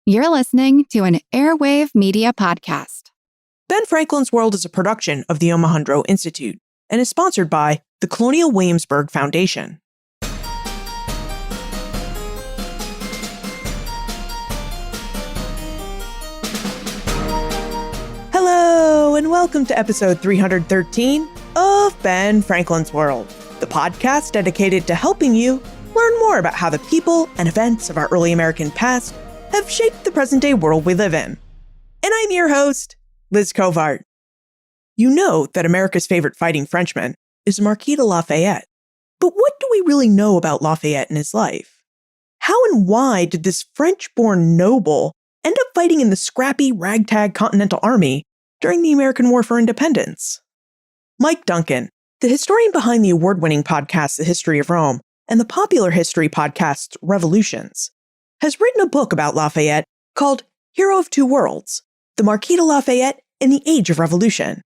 You're listening to an Airwave Media Podcast. Ben Franklin's World is a production of the Omohundro Institute and is sponsored by the Colonial Williamsburg Foundation. Hello, and welcome to episode 313 of Ben Franklin's World, the podcast dedicated to helping you learn more about how the people and events of our early American past have shaped the present-day world we live in. And I'm your host, Liz Covart. You know that America's favorite fighting Frenchman is Marquis de Lafayette. But what do we really know about Lafayette and his life? How and why did this French-born noble end up fighting in the scrappy, ragtag Continental Army during the American War for Independence? Mike Duncan, the historian behind the award-winning podcast The History of Rome and the popular history podcasts Revolutions, has written a book about Lafayette called Hero of Two Worlds, The Marquis de Lafayette in the Age of Revolution.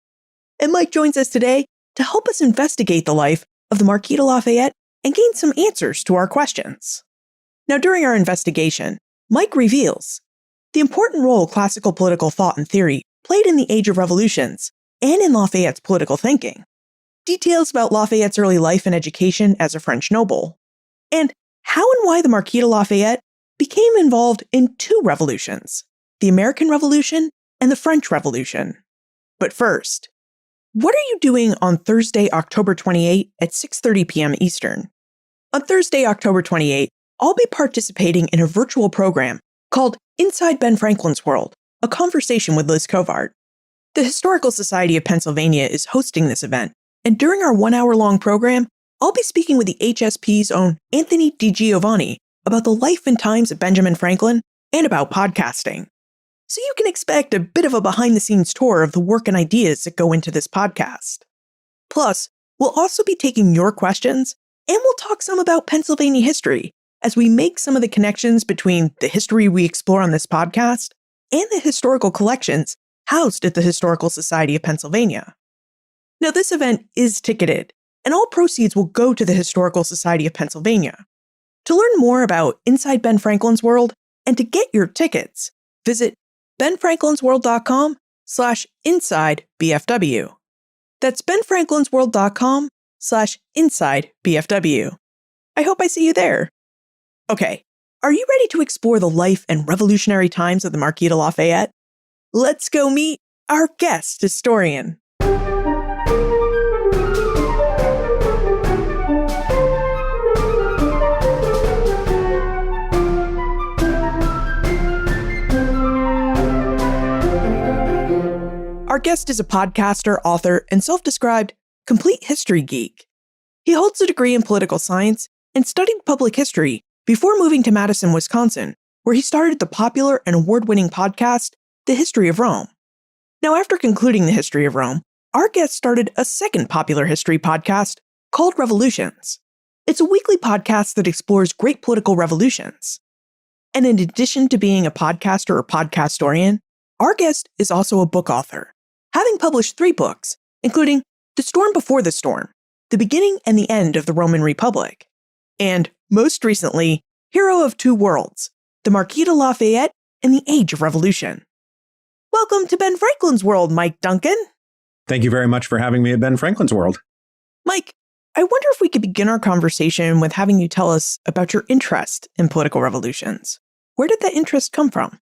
And Mike joins us today to help us investigate the life of the Marquis de Lafayette and gain some answers to our questions. Now, during our investigation, Mike reveals the important role classical political thought and theory played in the Age of Revolutions and in Lafayette's political thinking, details about Lafayette's early life and education as a French noble, and how and why the Marquis de Lafayette became involved in two revolutions, the American Revolution and the French Revolution. But first, what are you doing on Thursday, October 28 at 6:30 p.m. Eastern? On Thursday, October 28, I'll be participating in a virtual program called Inside Ben Franklin's World, a conversation with Liz Covart. The Historical Society of Pennsylvania is hosting this event, and during our 1-hour-long program, I'll be speaking with the HSP's own Anthony DiGiovanni about the life and times of Benjamin Franklin and about podcasting. So you can expect a bit of a behind-the-scenes tour of the work and ideas that go into this podcast. Plus, we'll also be taking your questions, and we'll talk some about Pennsylvania history as we make some of the connections between the history we explore on this podcast and the historical collections housed at the Historical Society of Pennsylvania. Now, this event is ticketed, and all proceeds will go to the Historical Society of Pennsylvania. To learn more about Inside Ben Franklin's World and to get your tickets, visit benfranklinsworld.com/InsideBFW. That's benfranklinsworld.com/InsideBFW. I hope I see you there. Okay, are you ready to explore the life and revolutionary times of the Marquis de Lafayette? Let's go meet our guest historian. Our guest is a podcaster, author, and self-described complete history geek. He holds a degree in political science and studied public history before moving to Madison, Wisconsin, where he started the popular and award-winning podcast, The History of Rome. Now, after concluding The History of Rome, our guest started a second popular history podcast called Revolutions. It's a weekly podcast that explores great political revolutions. And in addition to being a podcaster or podcastorian, our guest is also a book author, having published 3 books, including The Storm Before the Storm, The Beginning and the End of the Roman Republic, and, most recently, Hero of Two Worlds, The Marquis de Lafayette in the Age of Revolution. Welcome to Ben Franklin's World, Mike Duncan. Thank you very much for having me at Ben Franklin's World. Mike, I wonder if we could begin our conversation with having you tell us about your interest in political revolutions. Where did that interest come from?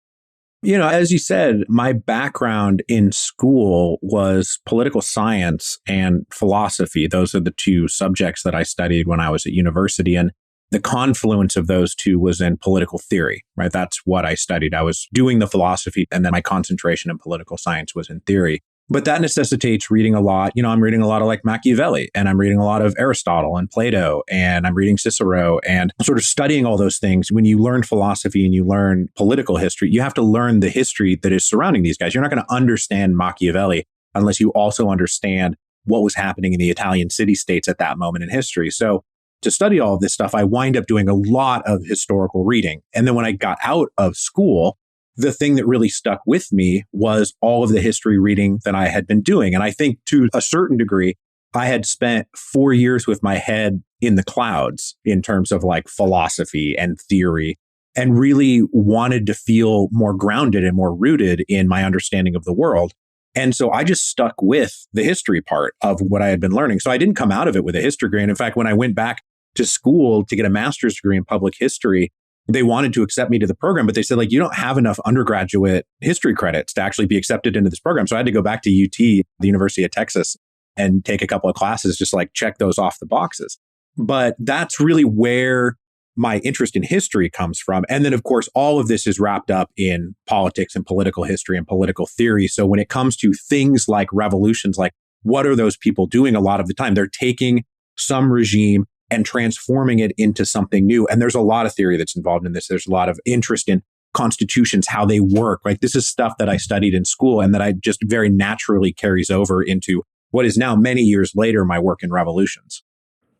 You know, as you said, my background in school was political science and philosophy. Those are the 2 subjects that I studied when I was at university. And the confluence of those 2 was in political theory, right? That's what I studied. I was doing the philosophy, and then my concentration in political science was in theory. But that necessitates reading a lot. You know, I'm reading a lot of like Machiavelli, and I'm reading a lot of Aristotle and Plato, and I'm reading Cicero, and sort of studying all those things. When you learn philosophy and you learn political history, you have to learn the history that is surrounding these guys. You're not going to understand Machiavelli unless you also understand what was happening in the Italian city-states at that moment in history. So to study all of this stuff, I wind up doing a lot of historical reading. And then when I got out of school, the thing that really stuck with me was all of the history reading that I had been doing. And I think to a certain degree, I had spent 4 years with my head in the clouds in terms of like philosophy and theory. and really wanted to feel more grounded and more rooted in my understanding of the world. And so I just stuck with the history part of what I had been learning. So I didn't come out of it with a history degree. And in fact, when I went back to school to get a master's degree in public history, they wanted to accept me to the program, but they said, like, you don't have enough undergraduate history credits to actually be accepted into this program. So I had to go back to UT, the University of Texas, and take a couple of classes, just like check those off the boxes. But that's really where my interest in history comes from. And then, of course, all of this is wrapped up in politics and political history and political theory. So when it comes to things like revolutions, like what are those people doing a lot of the time? They're taking some regime and transforming it into something new. And there's a lot of theory that's involved in this. There's a lot of interest in constitutions, how they work. Like this is stuff that I studied in school and that I just very naturally carries over into what is now many years later, my work in revolutions.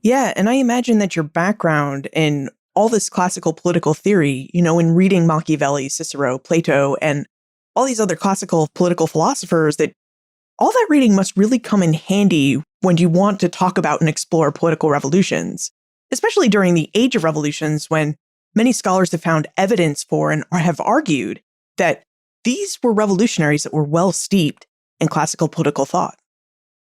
Yeah. And I imagine that your background in all this classical political theory, in reading Machiavelli, Cicero, Plato, and all these other classical political philosophers, that all that reading must really come in handy when you want to talk about and explore political revolutions, especially during the Age of Revolutions, when many scholars have found evidence for and have argued that these were revolutionaries that were well steeped in classical political thought.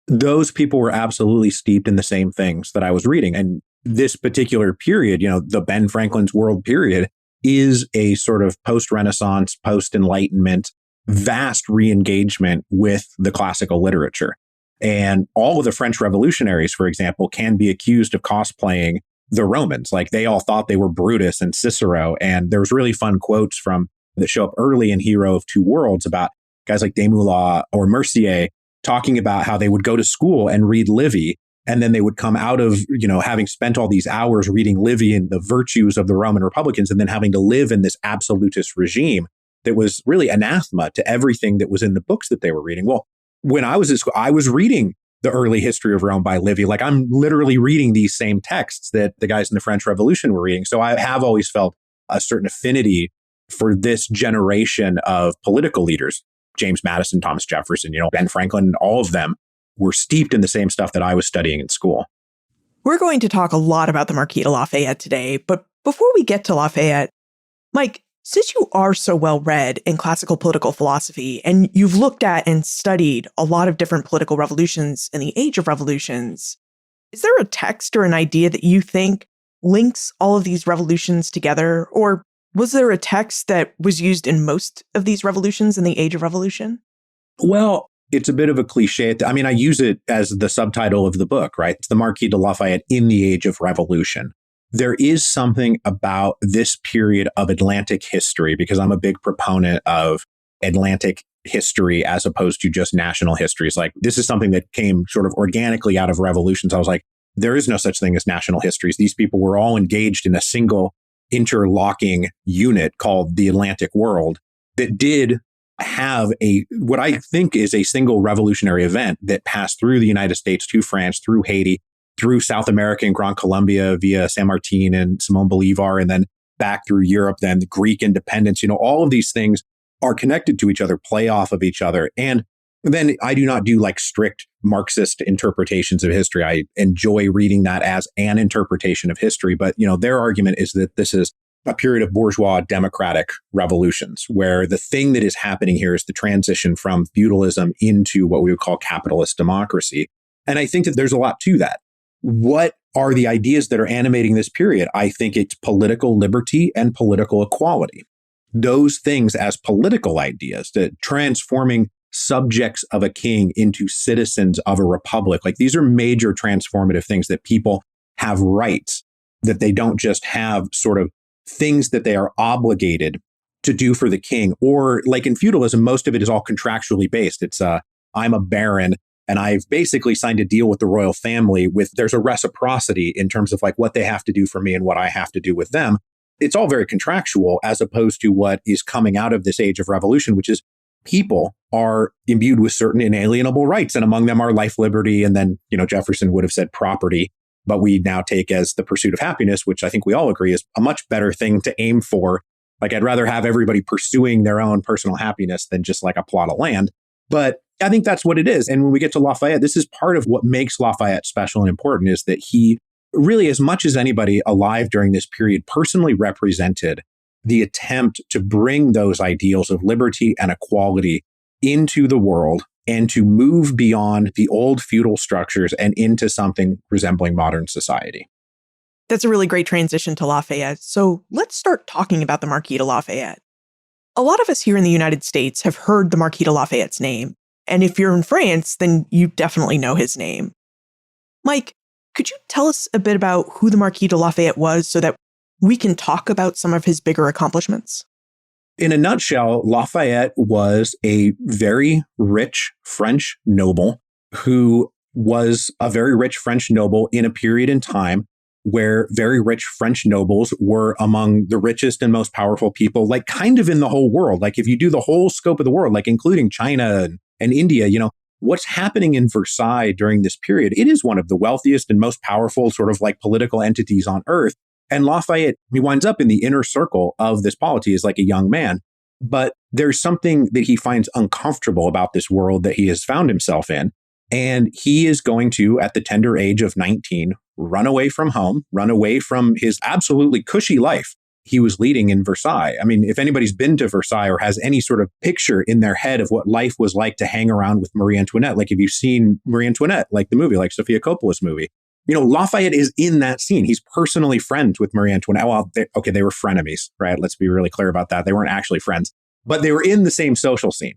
Those people were absolutely steeped in the same things that I was reading. And this particular period, the Ben Franklin's world period, is a sort of post-Renaissance, post-Enlightenment, vast re-engagement with the classical literature. And all of the French revolutionaries, for example, can be accused of cosplaying the Romans. Like they all thought they were Brutus and Cicero. And there's really fun quotes that show up early in Hero of Two Worlds about guys like Desmoulins or Mercier talking about how they would go to school and read Livy. And then they would come out of, having spent all these hours reading Livy and the virtues of the Roman Republicans, and then having to live in this absolutist regime that was really anathema to everything that was in the books that they were reading. Well, when I was at school, I was reading the early history of Rome by Livy. Like I'm literally reading these same texts that the guys in the French Revolution were reading. So I have always felt a certain affinity for this generation of political leaders. James Madison, Thomas Jefferson, Ben Franklin, all of them were steeped in the same stuff that I was studying in school. We're going to talk a lot about the Marquis de Lafayette today, but before we get to Lafayette, Mike, since you are so well read in classical political philosophy and you've looked at and studied a lot of different political revolutions in the Age of Revolutions, is there a text or an idea that you think links all of these revolutions together? Or was there a text that was used in most of these revolutions in the Age of Revolution? Well, it's a bit of a cliche. I mean, I use it as the subtitle of the book, right? It's the Marquis de Lafayette in the Age of Revolution. There is something about this period of Atlantic history, because I'm a big proponent of Atlantic history as opposed to just national histories. Like this is something that came sort of organically out of revolutions. I was like, there is no such thing as national histories. These people were all engaged in a single interlocking unit called the Atlantic world that did have what I think is a single revolutionary event that passed through the United States to France, through Haiti, through South America and Gran Colombia via San Martin and Simón Bolívar, and then back through Europe, then the Greek independence. All of these things are connected to each other, play off of each other. And then I do not do like strict Marxist interpretations of history. I enjoy reading that as an interpretation of history. But, their argument is that this is a period of bourgeois democratic revolutions, where the thing that is happening here is the transition from feudalism into what we would call capitalist democracy. And I think that there's a lot to that. What are the ideas that are animating this period? I think it's political liberty and political equality. Those things as political ideas, that transforming subjects of a king into citizens of a republic. Like these are major transformative things, that people have rights, that they don't just have sort of things that they are obligated to do for the king. Or like in feudalism, most of it is all contractually based. It's I'm a baron and I've basically signed a deal with the royal family there's a reciprocity in terms of like what they have to do for me and what I have to do with them. It's all very contractual, as opposed to what is coming out of this age of revolution, which is people are imbued with certain inalienable rights. And among them are life, liberty, and then, Jefferson would have said property, but we now take as the pursuit of happiness, which I think we all agree is a much better thing to aim for. Like I'd rather have everybody pursuing their own personal happiness than just like a plot of land. But I think that's what it is. And when we get to Lafayette, this is part of what makes Lafayette special and important, is that he really, as much as anybody alive during this period, personally represented the attempt to bring those ideals of liberty and equality into the world and to move beyond the old feudal structures and into something resembling modern society. That's a really great transition to Lafayette. So let's start talking about the Marquis de Lafayette. A lot of us here in the United States have heard the Marquis de Lafayette's name. And if you're in France, then you definitely know his name. Mike, could you tell us a bit about who the Marquis de Lafayette was so that we can talk about some of his bigger accomplishments? In a nutshell, Lafayette was a very rich French noble who was a very rich French noble in a period in time where very rich French nobles were among the richest and most powerful people, like kind of in the whole world. Like if you do the whole scope of the world, like including China and India, what's happening in Versailles during this period, it is one of the wealthiest and most powerful sort of like political entities on earth. And Lafayette, he winds up in the inner circle of this polity as like a young man. But there's something that he finds uncomfortable about this world that he has found himself in. And he is going to, at the tender age of 19, run away from home, run away from his absolutely cushy life he was leading in Versailles. I mean, if anybody's been to Versailles or has any sort of picture in their head of what life was like to hang around with Marie Antoinette, like if you've seen Marie Antoinette, like the movie, like Sofia Coppola's movie, Lafayette is in that scene. He's personally friends with Marie Antoinette. Well, they were frenemies, right? Let's be really clear about that. They weren't actually friends, but they were in the same social scene.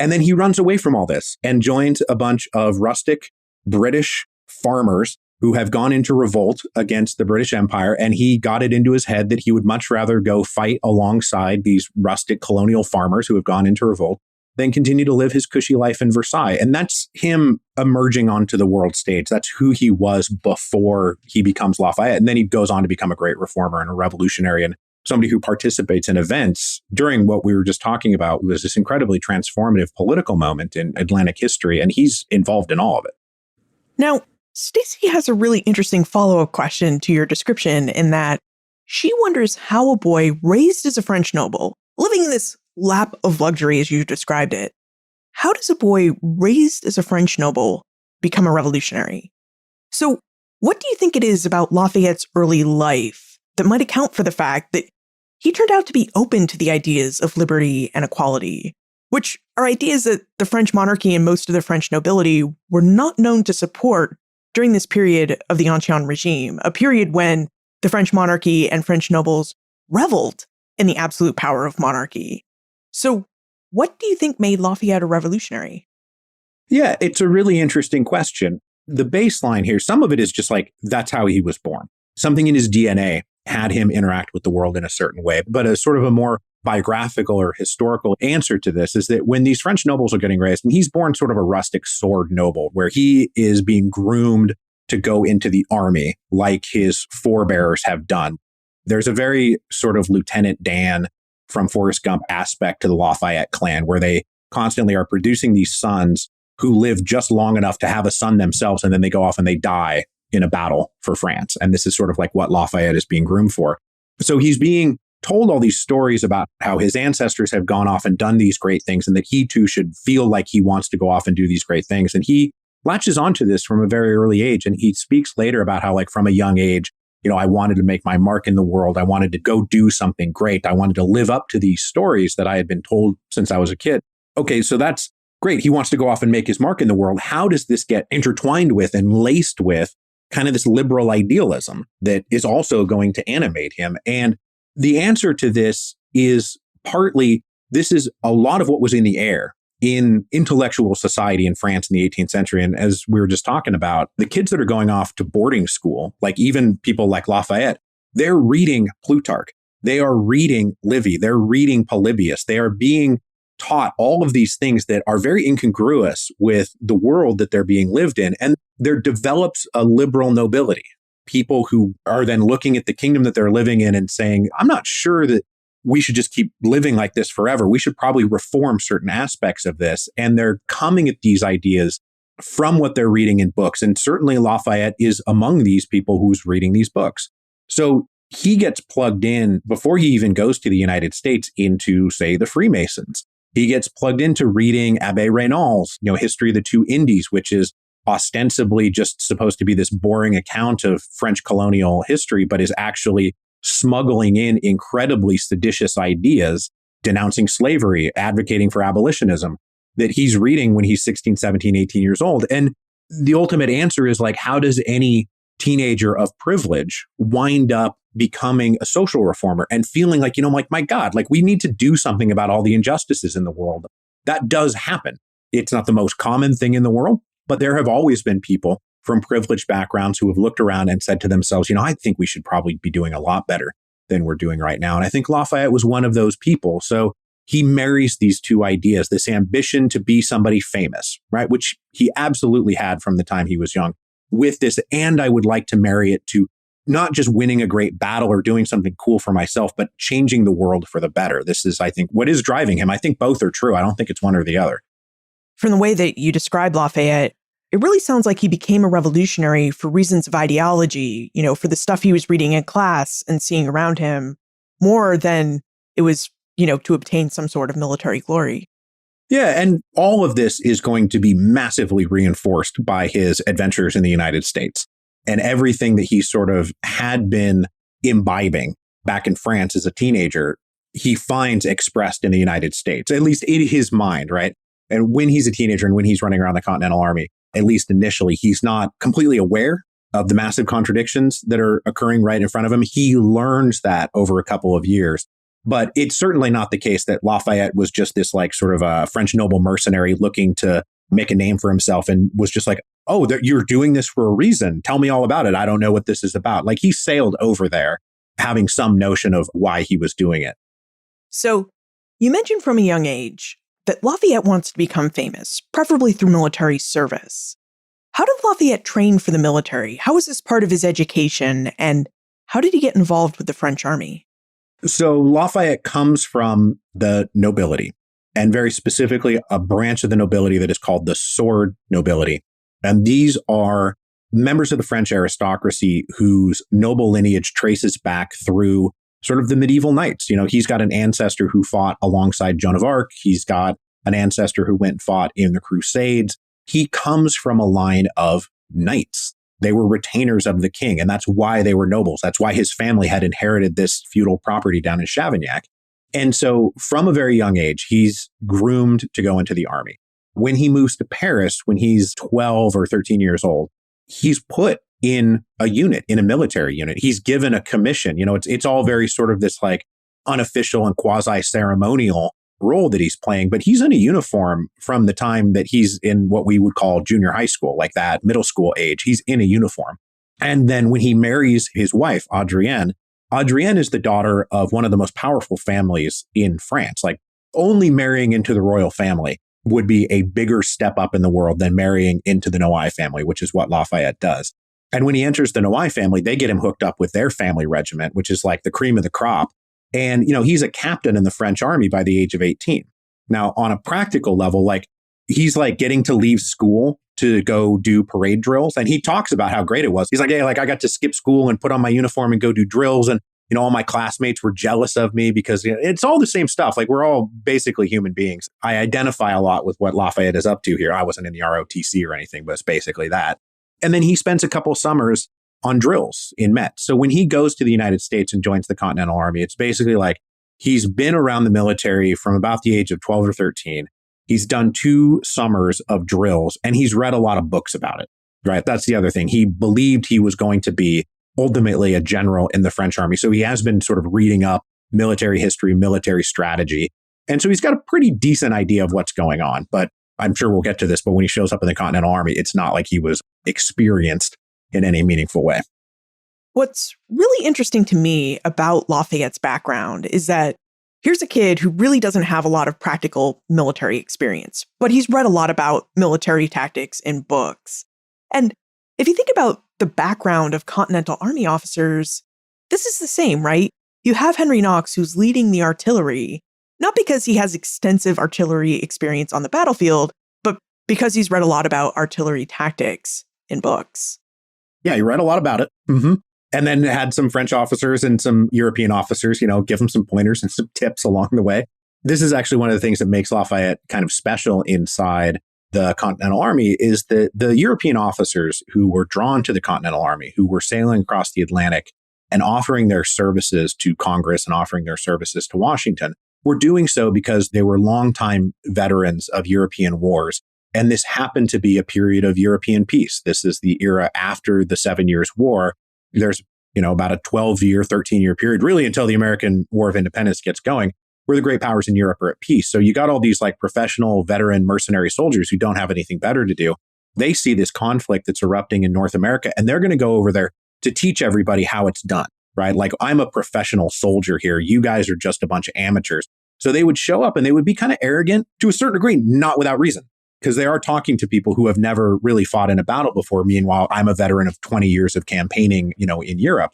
And then he runs away from all this and joins a bunch of rustic British farmers who have gone into revolt against the British Empire. And he got it into his head that he would much rather go fight alongside these rustic colonial farmers who have gone into revolt than continue to live his cushy life in Versailles. And that's him emerging onto the world stage. That's who he was before he becomes Lafayette. And then he goes on to become a great reformer and a revolutionary and somebody who participates in events during what we were just talking about was this incredibly transformative political moment in Atlantic history. And he's involved in all of it. Now, Stacey has a really interesting follow-up question to your description in that she wonders how a boy raised as a French noble, living in this lap of luxury as you described it, how does a boy raised as a French noble become a revolutionary? So what do you think it is about Lafayette's early life that might account for the fact that he turned out to be open to the ideas of liberty and equality, which are ideas that the French monarchy and most of the French nobility were not known to support during this period of the Ancien regime, a period when the French monarchy and French nobles reveled in the absolute power of monarchy. So what do you think made Lafayette a revolutionary? Yeah, it's a really interesting question. The baseline here, some of it is just like, that's how he was born. Something in his DNA had him interact with the world in a certain way. But a sort of a more biographical or historical answer to this is that when these French nobles are getting raised, and he's born sort of a rustic sword noble, where he is being groomed to go into the army like his forebears have done. There's a very sort of Lieutenant Dan from Forrest Gump aspect to the Lafayette clan, where they constantly are producing these sons who live just long enough to have a son themselves, and then they go off and they die in a battle for France. And this is sort of like what Lafayette is being groomed for. So he's being told all these stories about how his ancestors have gone off and done these great things, and that he too should feel like he wants to go off and do these great things. And he latches onto this from a very early age. And he speaks later about how, like, from a young age, I wanted to make my mark in the world. I wanted to go do something great. I wanted to live up to these stories that I had been told since I was a kid. Okay, so that's great. He wants to go off and make his mark in the world. How does this get intertwined with and laced with kind of this liberal idealism that is also going to animate him? And the answer to this is partly, this is a lot of what was in the air in intellectual society in France in the 18th century. And as we were just talking about, the kids that are going off to boarding school, like even people like Lafayette, they're reading Plutarch. They are reading Livy. They're reading Polybius. They are being taught all of these things that are very incongruous with the world that they're being lived in. And there develops a liberal nobility. People who are then looking at the kingdom that they're living in and saying, I'm not sure that we should just keep living like this forever. We should probably reform certain aspects of this. And they're coming at these ideas from what they're reading in books. And certainly Lafayette is among these people who's reading these books. So he gets plugged in before he even goes to the United States into, say, the Freemasons. He gets plugged into reading Abbé Raynal's, History of the Two Indies, which is ostensibly just supposed to be this boring account of French colonial history, but is actually smuggling in incredibly seditious ideas, denouncing slavery, advocating for abolitionism, that he's reading when he's 16, 17, 18 years old. And the ultimate answer is like, how does any teenager of privilege wind up becoming a social reformer and feeling like, like, my God, like we need to do something about all the injustices in the world? That does happen. It's not the most common thing in the world, but there have always been people from privileged backgrounds who have looked around and said to themselves, I think we should probably be doing a lot better than we're doing right now. And I think Lafayette was one of those people. So he marries these two ideas, this ambition to be somebody famous, right? Which he absolutely had from the time he was young, with this, and I would like to marry it to not just winning a great battle or doing something cool for myself, but changing the world for the better. This is, I think, what is driving him. I think both are true. I don't think it's one or the other. From the way that you described Lafayette, it really sounds like he became a revolutionary for reasons of ideology, for the stuff he was reading in class and seeing around him, more than it was, to obtain some sort of military glory. Yeah, and all of this is going to be massively reinforced by his adventures in the United States and everything that he sort of had been imbibing back in France as a teenager, he finds expressed in the United States, at least in his mind, right? And when he's a teenager and when he's running around the Continental Army, at least initially, he's not completely aware of the massive contradictions that are occurring right in front of him. He learns that over a couple of years. But it's certainly not the case that Lafayette was just this like sort of a French noble mercenary looking to make a name for himself and was just like, oh, you're doing this for a reason. Tell me all about it. I don't know what this is about. Like he sailed over there having some notion of why he was doing it. So you mentioned from a young age that Lafayette wants to become famous, preferably through military service. How did Lafayette train for the military? How was this part of his education? And how did he get involved with the French army? So Lafayette comes from the nobility, and very specifically a branch of the nobility that is called the sword nobility. And these are members of the French aristocracy whose noble lineage traces back through sort of the medieval knights. He's got an ancestor who fought alongside Joan of Arc. He's got an ancestor who went and fought in the Crusades. He comes from a line of knights. They were retainers of the king, and that's why they were nobles. That's why his family had inherited this feudal property down in Chavignac. And so from a very young age, he's groomed to go into the army. When he moves to Paris, when he's 12 or 13 years old, he's put in a unit, in a military unit. He's given a commission. It's all very sort of this like unofficial and quasi-ceremonial role that he's playing, but he's in a uniform from the time that he's in what we would call junior high school, like that middle school age. He's in a uniform. And then when he marries his wife, Adrienne is the daughter of one of the most powerful families in France. Like only marrying into the royal family would be a bigger step up in the world than marrying into the Noailles family, which is what Lafayette does. And when he enters the Noailles family, they get him hooked up with their family regiment, which is like the cream of the crop. And, he's a captain in the French army by the age of 18. Now, on a practical level, like he's like getting to leave school to go do parade drills. And he talks about how great it was. He's like, yeah, like I got to skip school and put on my uniform and go do drills. And, all my classmates were jealous of me because it's all the same stuff. Like we're all basically human beings. I identify a lot with what Lafayette is up to here. I wasn't in the ROTC or anything, but it's basically that. And then he spends a couple summers on drills in Metz. So when he goes to the United States and joins the Continental Army, it's basically like he's been around the military from about the age of 12 or 13. He's done 2 summers of drills and he's read a lot of books about it, right? That's the other thing. He believed he was going to be ultimately a general in the French army. So he has been sort of reading up military history, military strategy. And so he's got a pretty decent idea of what's going on. But I'm sure we'll get to this, but when he shows up in the Continental Army, it's not like he was experienced in any meaningful way. What's really interesting to me about Lafayette's background is that here's a kid who really doesn't have a lot of practical military experience, but he's read a lot about military tactics in books. And if you think about the background of Continental Army officers, this is the same, right? You have Henry Knox, who's leading the artillery, not because he has extensive artillery experience on the battlefield, but because he's read a lot about artillery tactics in books. Yeah, he read a lot about it. Mm-hmm. And then had some French officers and some European officers, give him some pointers and some tips along the way. This is actually one of the things that makes Lafayette kind of special inside the Continental Army is that the European officers who were drawn to the Continental Army, who were sailing across the Atlantic and offering their services to Congress and offering their services to Washington were doing so because they were longtime veterans of European wars. And this happened to be a period of European peace. This is the era after the 7 Years' War. There's, about a 12-year, 13-year period, really until the American War of Independence gets going, where the great powers in Europe are at peace. So you got all these like professional, veteran, mercenary soldiers who don't have anything better to do. They see this conflict that's erupting in North America, and they're going to go over there to teach everybody how it's done, right? Like, I'm a professional soldier here. You guys are just a bunch of amateurs. So they would show up and they would be kind of arrogant to a certain degree, not without reason, because they are talking to people who have never really fought in a battle before. Meanwhile, I'm a veteran of 20 years of campaigning, in Europe.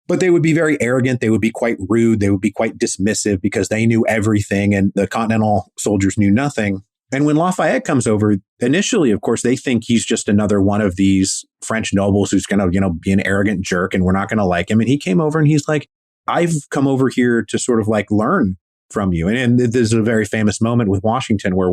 But they would be very arrogant. They would be quite rude. They would be quite dismissive because they knew everything and the Continental soldiers knew nothing. And when Lafayette comes over, initially, of course, they think he's just another one of these French nobles who's going to, be an arrogant jerk and we're not going to like him. And he came over and he's like, I've come over here to sort of like learn from you. And there's a very famous moment with Washington where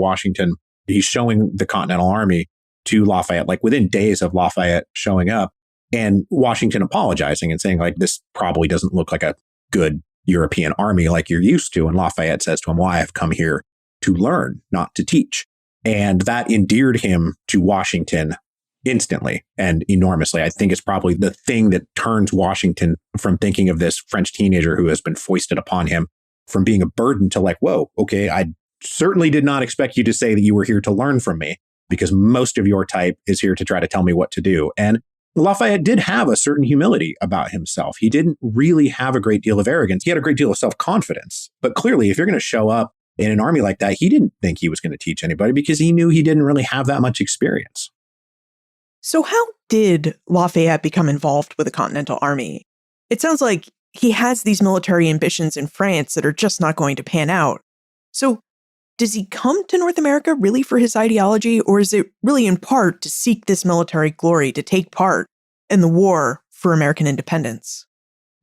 he's showing the Continental Army to Lafayette, like within days of Lafayette showing up, and Washington apologizing and saying like, this probably doesn't look like a good European army like you're used to. And Lafayette says to him, well, I have come here to learn, not to teach. And that endeared him to Washington instantly and enormously. I think it's probably the thing that turns Washington from thinking of this French teenager who has been foisted upon him from being a burden to like, whoa, okay, I certainly did not expect you to say that you were here to learn from me, because most of your type is here to try to tell me what to do. And Lafayette did have a certain humility about himself. He didn't really have a great deal of arrogance. He had a great deal of self-confidence. But clearly, if you're going to show up in an army like that, he didn't think he was going to teach anybody because he knew he didn't really have that much experience. So how did Lafayette become involved with the Continental Army? It sounds like he has these military ambitions in France that are just not going to pan out. So does he come to North America really for his ideology, or is it really in part to seek this military glory, to take part in the war for American independence?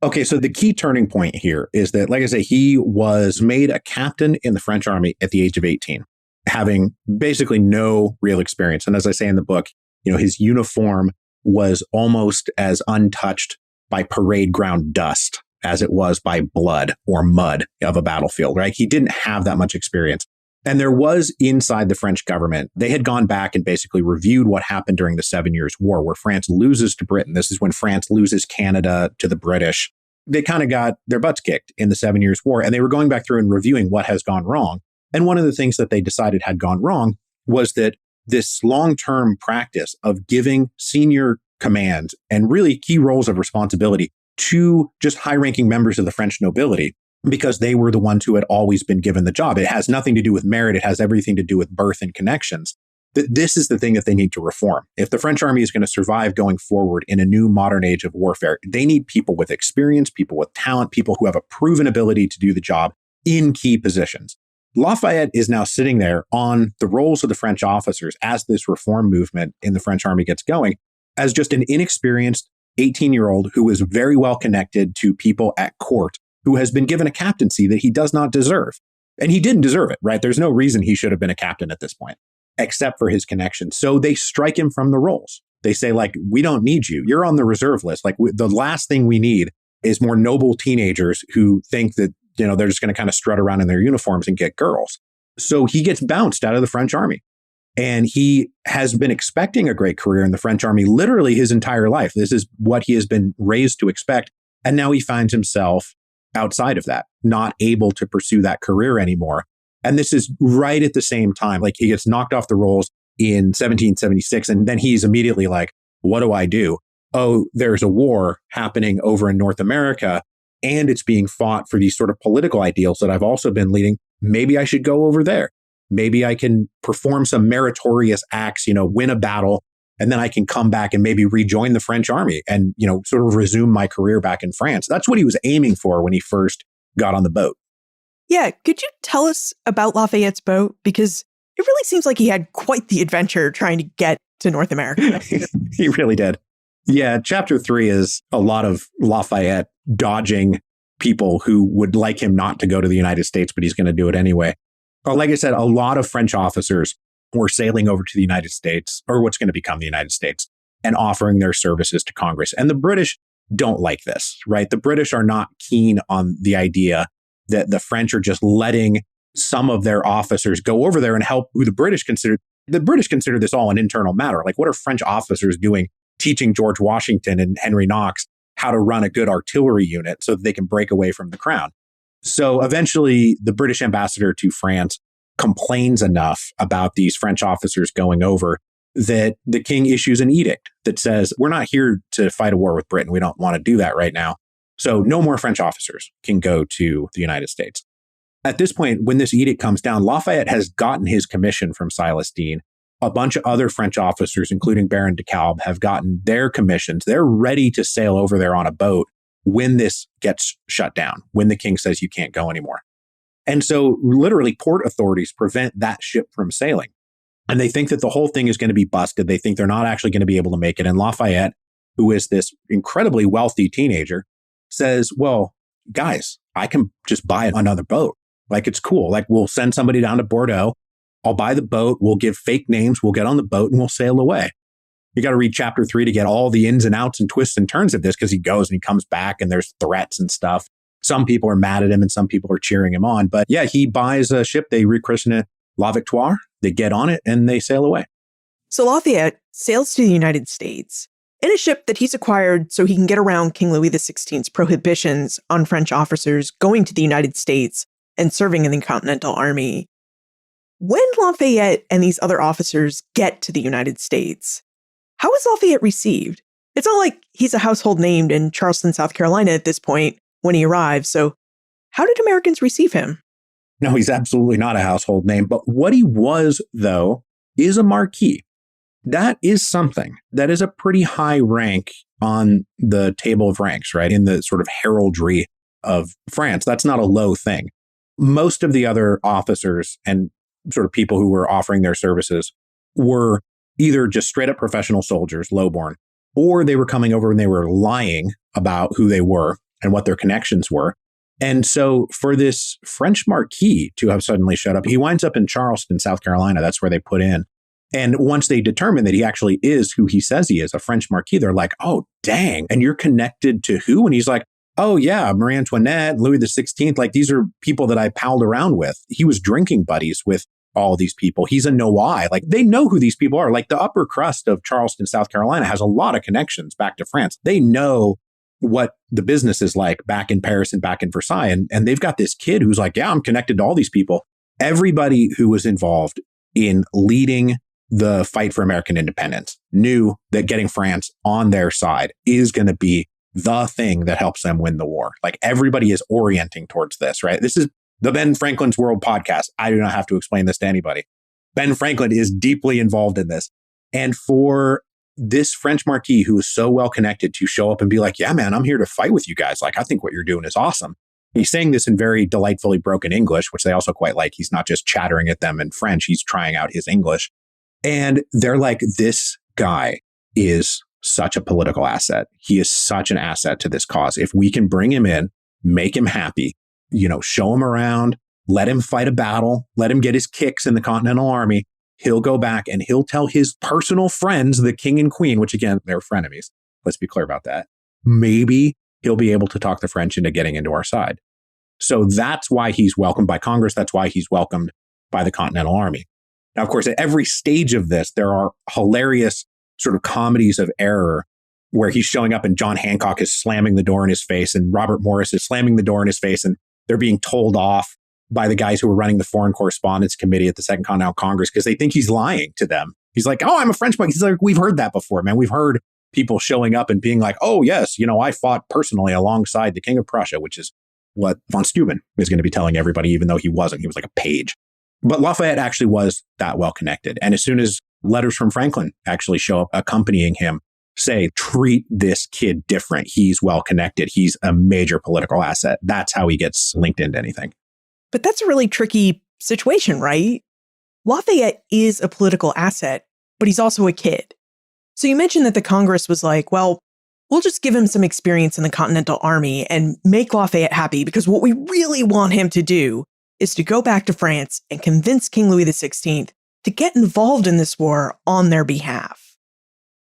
Okay, so the key turning point here is that, like I say, he was made a captain in the French army at the age of 18, having basically no real experience. And as I say in the book, his uniform was almost as untouched by parade ground dust as it was by blood or mud of a battlefield, right? He didn't have that much experience. And there was inside the French government, they had gone back and basically reviewed what happened during the 7 Years' War, where France loses to Britain. This is when France loses Canada to the British. They kind of got their butts kicked in the 7 Years' War, and they were going back through and reviewing what has gone wrong. And one of the things that they decided had gone wrong was that this long-term practice of giving senior commands and really key roles of responsibility to just high-ranking members of the French nobility, because they were the ones who had always been given the job. It has nothing to do with merit. It has everything to do with birth and connections. This is the thing that they need to reform. If the French army is going to survive going forward in a new modern age of warfare, they need people with experience, people with talent, people who have a proven ability to do the job in key positions. Lafayette is now sitting there on the rolls of the French officers as this reform movement in the French army gets going, as just an inexperienced 18-year-old who is very well connected to people at court, who has been given a captaincy that he does not deserve. And he didn't deserve it, right? There's no reason he should have been a captain at this point, except for his connection. So they strike him from the rolls. They say, like, we don't need you. You're on the reserve list. Like, the last thing we need is more noble teenagers who think that, they're just going to kind of strut around in their uniforms and get girls. So he gets bounced out of the French army. And he has been expecting a great career in the French army literally his entire life. This is what he has been raised to expect. And now he finds himself outside of that, not able to pursue that career anymore. And this is right at the same time, like he gets knocked off the rolls in 1776. And then he's immediately like, what do I do? Oh, there's a war happening over in North America, and it's being fought for these sort of political ideals that I've also been leading. Maybe I should go over there. Maybe I can perform some meritorious acts, win a battle, and then I can come back and maybe rejoin the French army and, sort of resume my career back in France. That's what he was aiming for when he first got on the boat. Yeah. Could you tell us about Lafayette's boat? Because it really seems like he had quite the adventure trying to get to North America. He really did. Yeah. Chapter 3 is a lot of Lafayette dodging people who would like him not to go to the United States, but he's going to do it anyway. Like I said, a lot of French officers were sailing over to the United States, or what's going to become the United States, and offering their services to Congress. And the British don't like this, right? The British are not keen on the idea that the French are just letting some of their officers go over there and help who the British consider this all an internal matter. Like, what are French officers doing teaching George Washington and Henry Knox how to run a good artillery unit so that they can break away from the crown? So eventually the British ambassador to France complains enough about these French officers going over that the king issues an edict that says, we're not here to fight a war with Britain. We don't want to do that right now. So no more French officers can go to the United States. At this point, when this edict comes down, Lafayette has gotten his commission from Silas Deane. A bunch of other French officers, including Baron de Kalb, have gotten their commissions. They're ready to sail over there on a boat when this gets shut down, when the king says you can't go anymore. And so literally port authorities prevent that ship from sailing. And they think that the whole thing is going to be busted. They think they're not actually going to be able to make it. And Lafayette, who is this incredibly wealthy teenager, says, well, guys, I can just buy another boat. Like, it's cool. Like, we'll send somebody down to Bordeaux. I'll buy the boat. We'll give fake names. We'll get on the boat and we'll sail away. You got to read chapter 3 to get all the ins and outs and twists and turns of this, because he goes and he comes back and there's threats and stuff. Some people are mad at him and some people are cheering him on. But yeah, he buys a ship. They rechristen it La Victoire. They get on it and they sail away. So Lafayette sails to the United States in a ship that he's acquired so he can get around King Louis XVI's prohibitions on French officers going to the United States and serving in the Continental Army. When Lafayette and these other officers get to the United States, how is Lafayette received? It's not like he's a household name in Charleston, South Carolina at this point when he arrives. So how did Americans receive him? No, he's absolutely not a household name. But what he was, though, is a Marquis. That is something. That is a pretty high rank on the table of ranks, right? In the sort of heraldry of France. That's not a low thing. Most of the other officers and sort of people who were offering their services were either just straight up professional soldiers, lowborn, or they were coming over and they were lying about who they were and what their connections were. And so for this French Marquis to have suddenly showed up, he winds up in Charleston, South Carolina. That's where they put in. And once they determine that he actually is who he says he is, a French Marquis, they're like, oh, dang. And you're connected to who? And he's like, oh, yeah, Marie Antoinette, Louis XVI. Like, these are people that I palled around with. He was drinking buddies with all these people. He's a know-why. Like, they know who these people are. Like, the upper crust of Charleston, South Carolina has a lot of connections back to France. They know what the business is like back in Paris and back in Versailles. And they've got this kid who's like, yeah, I'm connected to all these people. Everybody who was involved in leading the fight for American independence knew that getting France on their side is going to be the thing that helps them win the war. Like, everybody is orienting towards this, right? This is the Ben Franklin's World podcast. I do not have to explain this to anybody. Ben Franklin is deeply involved in this. And for this French Marquis who is so well connected to show up and be like, yeah, man, I'm here to fight with you guys. Like, I think what you're doing is awesome. He's saying this in very delightfully broken English, which they also quite like. He's not just chattering at them in French. He's trying out his English. And they're like, this guy is such a political asset. He is such an asset to this cause. If we can bring him in, make him happy, show him around, let him fight a battle, let him get his kicks in the Continental Army, he'll go back and he'll tell his personal friends, the king and queen, which again, they're frenemies. Let's be clear about that. Maybe he'll be able to talk the French into getting into our side. So that's why he's welcomed by Congress. That's why he's welcomed by the Continental Army. Now, of course, at every stage of this, there are hilarious sort of comedies of error where he's showing up and John Hancock is slamming the door in his face and Robert Morris is slamming the door in his face and they're being told off by the guys who were running the Foreign Correspondence Committee at the Second Continental Congress because they think he's lying to them. He's like, oh, I'm a Frenchman. He's like, we've heard that before, man. We've heard people showing up and being like, oh, yes, I fought personally alongside the King of Prussia, which is what von Steuben is going to be telling everybody, even though he wasn't. He was like a page. But Lafayette actually was that well connected. And as soon as letters from Franklin actually show up accompanying him, say, treat this kid different. He's well connected. He's a major political asset. That's how he gets linked into anything. But that's a really tricky situation, right? Lafayette is a political asset, but he's also a kid. So you mentioned that the Congress was like, well, we'll just give him some experience in the Continental Army and make Lafayette happy because what we really want him to do is to go back to France and convince King Louis XVI to get involved in this war on their behalf.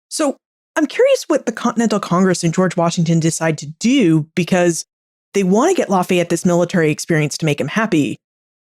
So I'm curious what the Continental Congress and George Washington decide to do, because they want to get Lafayette this military experience to make him happy,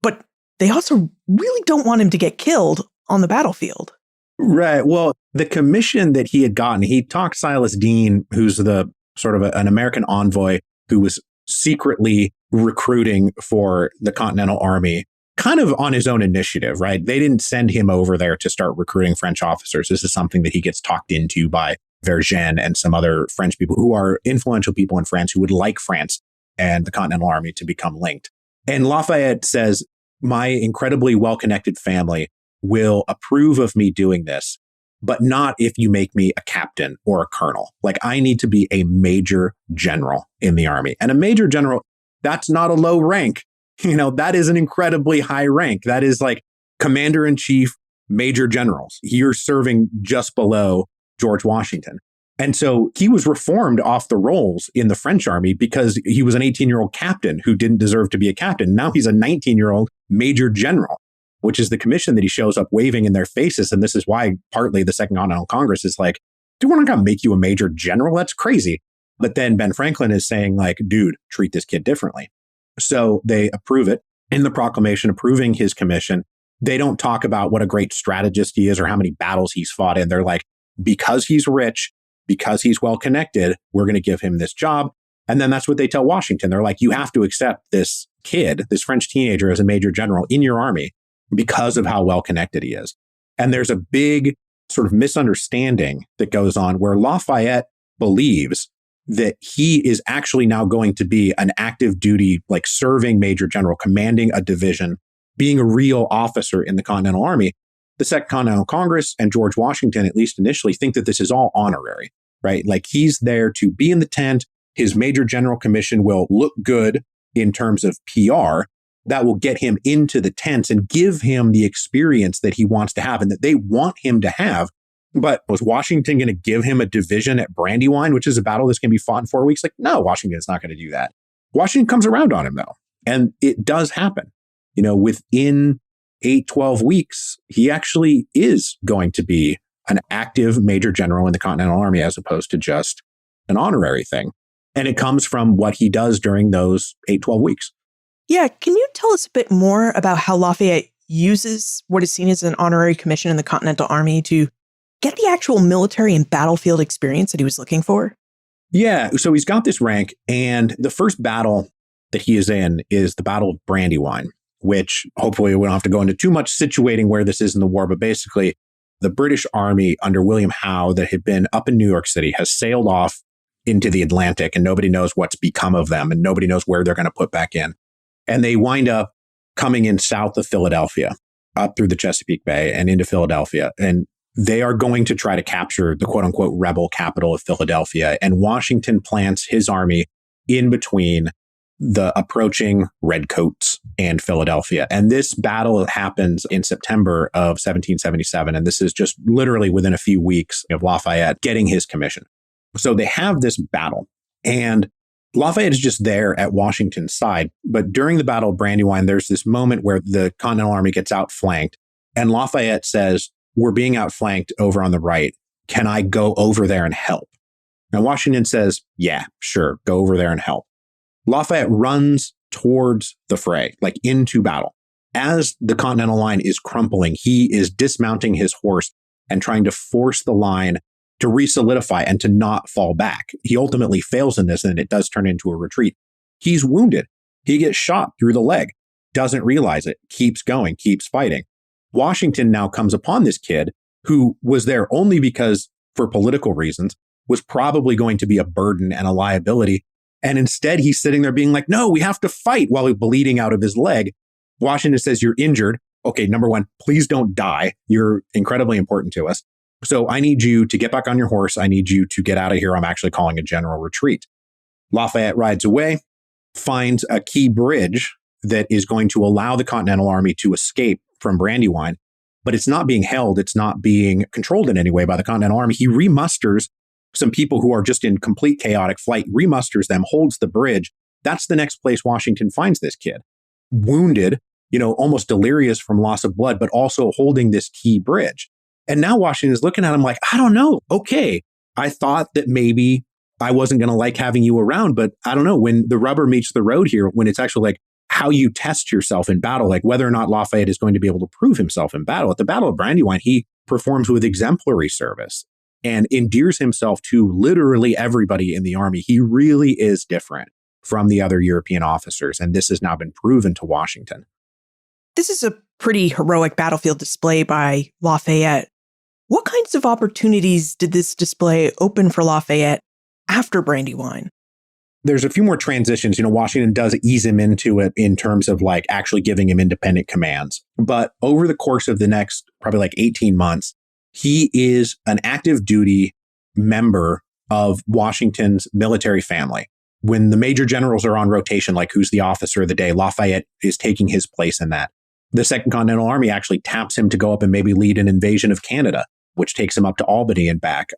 but they also really don't want him to get killed on the battlefield. Right. Well, the commission that he had gotten, he talked Silas Deane, who's the sort of an American envoy who was secretly recruiting for the Continental Army, kind of on his own initiative, right? They didn't send him over there to start recruiting French officers. This is something that he gets talked into by Vergennes and some other French people who are influential people in France who would like France and the Continental Army to become linked. And Lafayette says, my incredibly well-connected family will approve of me doing this, but not if you make me a captain or a colonel. Like, I need to be a major general in the army. And a major general, that's not a low rank. That is an incredibly high rank. That is like commander-in-chief, major generals. You're serving just below George Washington. And so he was reformed off the rolls in the French army because he was an 18-year-old captain who didn't deserve to be a captain. Now he's a 19-year-old major general, which is the commission that he shows up waving in their faces. And this is why partly the Second Continental Congress is like, dude, we're not going to make you a major general. That's crazy. But then Ben Franklin is saying like, dude, treat this kid differently. So they approve it in the proclamation approving his commission. They don't talk about what a great strategist he is or how many battles he's fought in. They're like, because he's rich, because he's well connected, we're going to give him this job. And then that's what they tell Washington. They're like, you have to accept this kid, this French teenager, as a major general in your army because of how well connected he is. And there's a big sort of misunderstanding that goes on where Lafayette believes that he is actually now going to be an active duty, like serving major general, commanding a division, being a real officer in the Continental Army. The Second Continental Congress and George Washington, at least initially, think that this is all honorary, right? Like he's there to be in the tent. His major general commission will look good in terms of PR. That will get him into the tents and give him the experience that he wants to have and that they want him to have. But was Washington going to give him a division at Brandywine, which is a battle that's going to be fought in 4 weeks? Like, no, Washington's not going to do that. Washington comes around on him, though. And it does happen. Within 12 weeks, he actually is going to be an active major general in the Continental Army as opposed to just an honorary thing. And it comes from what he does during those 12 weeks. Yeah, can you tell us a bit more about how Lafayette uses what is seen as an honorary commission in the Continental Army to get the actual military and battlefield experience that he was looking for? Yeah, so he's got this rank, and the first battle that he is in is the Battle of Brandywine, which hopefully we don't have to go into too much situating where this is in the war, but basically the British Army under William Howe that had been up in New York City has sailed off into the Atlantic, and nobody knows what's become of them, and nobody knows where they're going to put back in. And they wind up coming in south of Philadelphia, up through the Chesapeake Bay and into Philadelphia. And they are going to try to capture the quote unquote rebel capital of Philadelphia. And Washington plants his army in between the approaching Redcoats and Philadelphia. And this battle happens in September of 1777. And this is just literally within a few weeks of Lafayette getting his commission. So they have this battle, and Lafayette is just there at Washington's side. But during the Battle of Brandywine, there's this moment where the Continental Army gets outflanked, and Lafayette says, we're being outflanked over on the right. Can I go over there and help? And Washington says, yeah, sure, go over there and help. Lafayette runs towards the fray, like into battle. As the Continental line is crumpling, he is dismounting his horse and trying to force the line to re-solidify and to not fall back. He ultimately fails in this, and it does turn into a retreat. He's wounded. He gets shot through the leg, doesn't realize it, keeps going, keeps fighting. Washington now comes upon this kid who was there only because, for political reasons, was probably going to be a burden and a liability. And instead, he's sitting there being like, no, we have to fight, while he's bleeding out of his leg. Washington says, you're injured. Okay, number one, please don't die. You're incredibly important to us. So I need you to get back on your horse. I need you to get out of here. I'm actually calling a general retreat. Lafayette rides away, finds a key bridge that is going to allow the Continental Army to escape from Brandywine, but it's not being held. It's not being controlled in any way by the Continental Army. He remusters some people who are just in complete chaotic flight, remusters them, holds the bridge. That's the next place Washington finds this kid. Wounded, almost delirious from loss of blood, but also holding this key bridge. And now Washington is looking at him like, I don't know. Okay, I thought that maybe I wasn't going to like having you around, but I don't know, when the rubber meets the road here, when it's actually like how you test yourself in battle, like whether or not Lafayette is going to be able to prove himself in battle. At the Battle of Brandywine, he performs with exemplary service and endears himself to literally everybody in the army. He really is different from the other European officers, and this has now been proven to Washington. This is a pretty heroic battlefield display by Lafayette. What kinds of opportunities did this display open for Lafayette after Brandywine? There's a few more transitions. Washington does ease him into it in terms of like actually giving him independent commands. But over the course of the next probably like 18 months, he is an active duty member of Washington's military family. When the major generals are on rotation, like who's the officer of the day, Lafayette is taking his place in that. The Second Continental Army actually taps him to go up and maybe lead an invasion of Canada, which takes him up to Albany and back.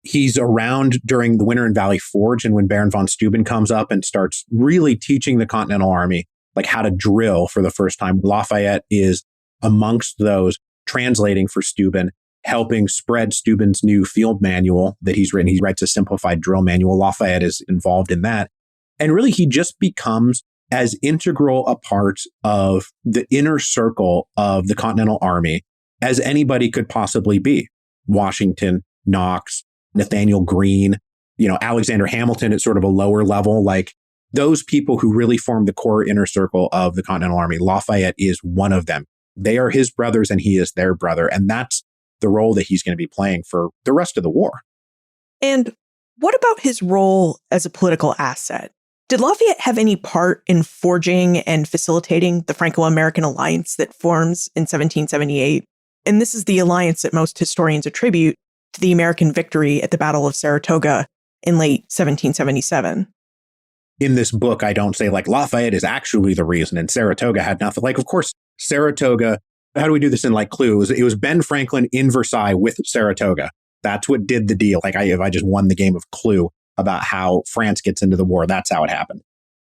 He's around during the winter in Valley Forge, and when Baron von Steuben comes up and starts really teaching the Continental Army like how to drill for the first time, Lafayette is amongst those translating for Steuben, helping spread Steuben's new field manual that he's written. He writes a simplified drill manual. Lafayette is involved in that. And really, he just becomes as integral a part of the inner circle of the Continental Army as anybody could possibly be. Washington, Knox, Nathaniel Greene, Alexander Hamilton at sort of a lower level, like those people who really form the core inner circle of the Continental Army. Lafayette is one of them. They are his brothers and he is their brother. And that's the role that he's going to be playing for the rest of the war. And what about his role as a political asset? Did Lafayette have any part in forging and facilitating the Franco-American alliance that forms in 1778? And this is the alliance that most historians attribute to the American victory at the Battle of Saratoga in late 1777. In this book, I don't say like Lafayette is actually the reason and Saratoga had nothing. Like, of course, Saratoga, how do we do this in like Clue? It was Ben Franklin in Versailles with Saratoga. That's what did the deal. Like if I just won the game of Clue about how France gets into the war, that's how it happened.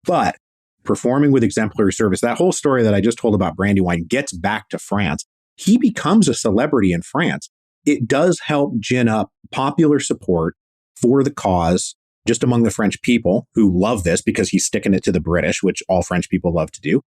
But performing with exemplary service, that whole story that I just told about Brandywine gets back to France. He becomes a celebrity in France. It does help gin up popular support for the cause just among the French people who love this because he's sticking it to the British, which all French people love to do.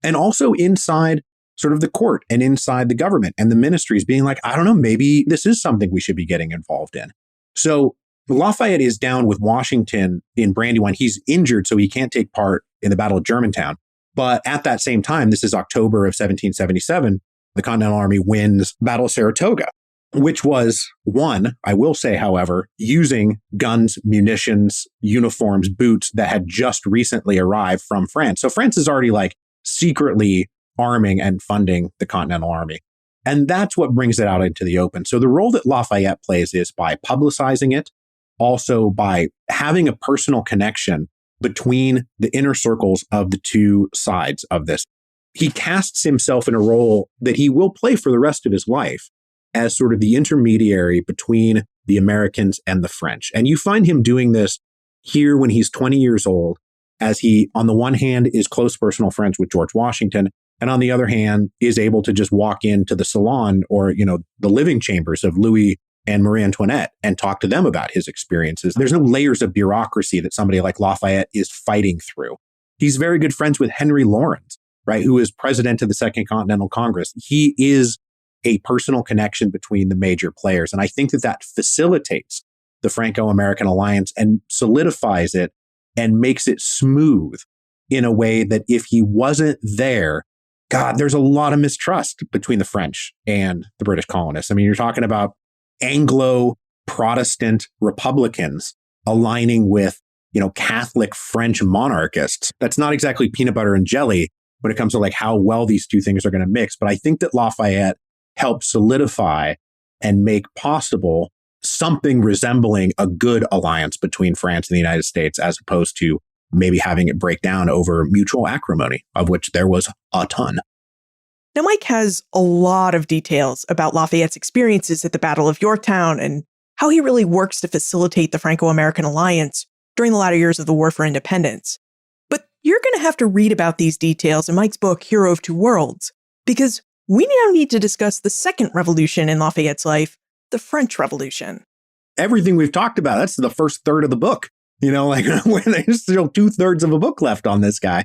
And also inside sort of the court and inside the government and the ministries being like, I don't know, maybe this is something we should be getting involved in. So Lafayette is down with Washington in Brandywine. He's injured, so he can't take part in the Battle of Germantown. But at that same time, this is October of 1777, the Continental Army wins Battle of Saratoga, which was won, I will say, however, using guns, munitions, uniforms, boots that had just recently arrived from France. So France is already like secretly arming and funding the Continental Army. And that's what brings it out into the open. So the role that Lafayette plays is by publicizing it, also by having a personal connection between the inner circles of the two sides of this. He casts himself in a role that he will play for the rest of his life as sort of the intermediary between the Americans and the French. And you find him doing this here when he's 20 years old, as he, on the one hand, is close personal friends with George Washington, and on the other hand, is able to just walk into the salon or, the living chambers of Louis and Marie Antoinette and talk to them about his experiences. There's no layers of bureaucracy that somebody like Lafayette is fighting through. He's very good friends with Henry Lawrence, right, who is president of the Second Continental Congress. He is a personal connection between the major players. And I think that facilitates the Franco-American alliance and solidifies it and makes it smooth in a way that if he wasn't there, God, there's a lot of mistrust between the French and the British colonists. I mean, you're talking about Anglo-Protestant Republicans aligning with, Catholic French monarchists. That's not exactly peanut butter and jelly when it comes to like how well these two things are going to mix. But I think that Lafayette helped solidify and make possible something resembling a good alliance between France and the United States, as opposed to maybe having it break down over mutual acrimony, of which there was a ton. Now, Mike has a lot of details about Lafayette's experiences at the Battle of Yorktown and how he really works to facilitate the Franco-American alliance during the latter years of the War for Independence. But you're going to have to read about these details in Mike's book, Hero of Two Worlds, because we now need to discuss the second revolution in Lafayette's life, the French Revolution. everything we've talked about. That's the first third of the book. Like when there's still 2/3 of a book left on this guy.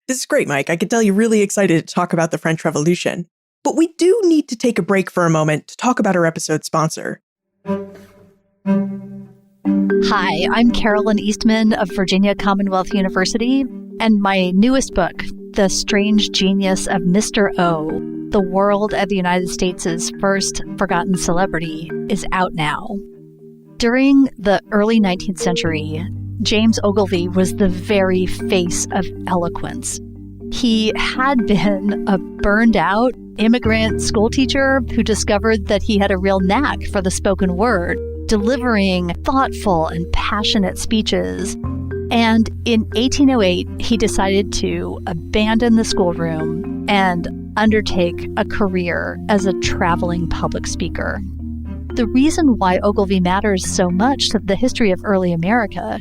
This is great, Mike. I can tell you're really excited to talk about the French Revolution. But we do need to take a break for a moment to talk about our episode sponsor. Hi, I'm Carolyn Eastman of Virginia Commonwealth University, and my newest book, The Strange Genius of Mr. O, The World of the United States' First Forgotten Celebrity, is out now. During the early 19th century, James Ogilvy was the very face of eloquence. He had been a burned-out immigrant schoolteacher who discovered that he had a real knack for the spoken word, delivering thoughtful and passionate speeches. And in 1808, he decided to abandon the schoolroom and undertake a career as a traveling public speaker. The reason why Ogilvy matters so much to the history of early America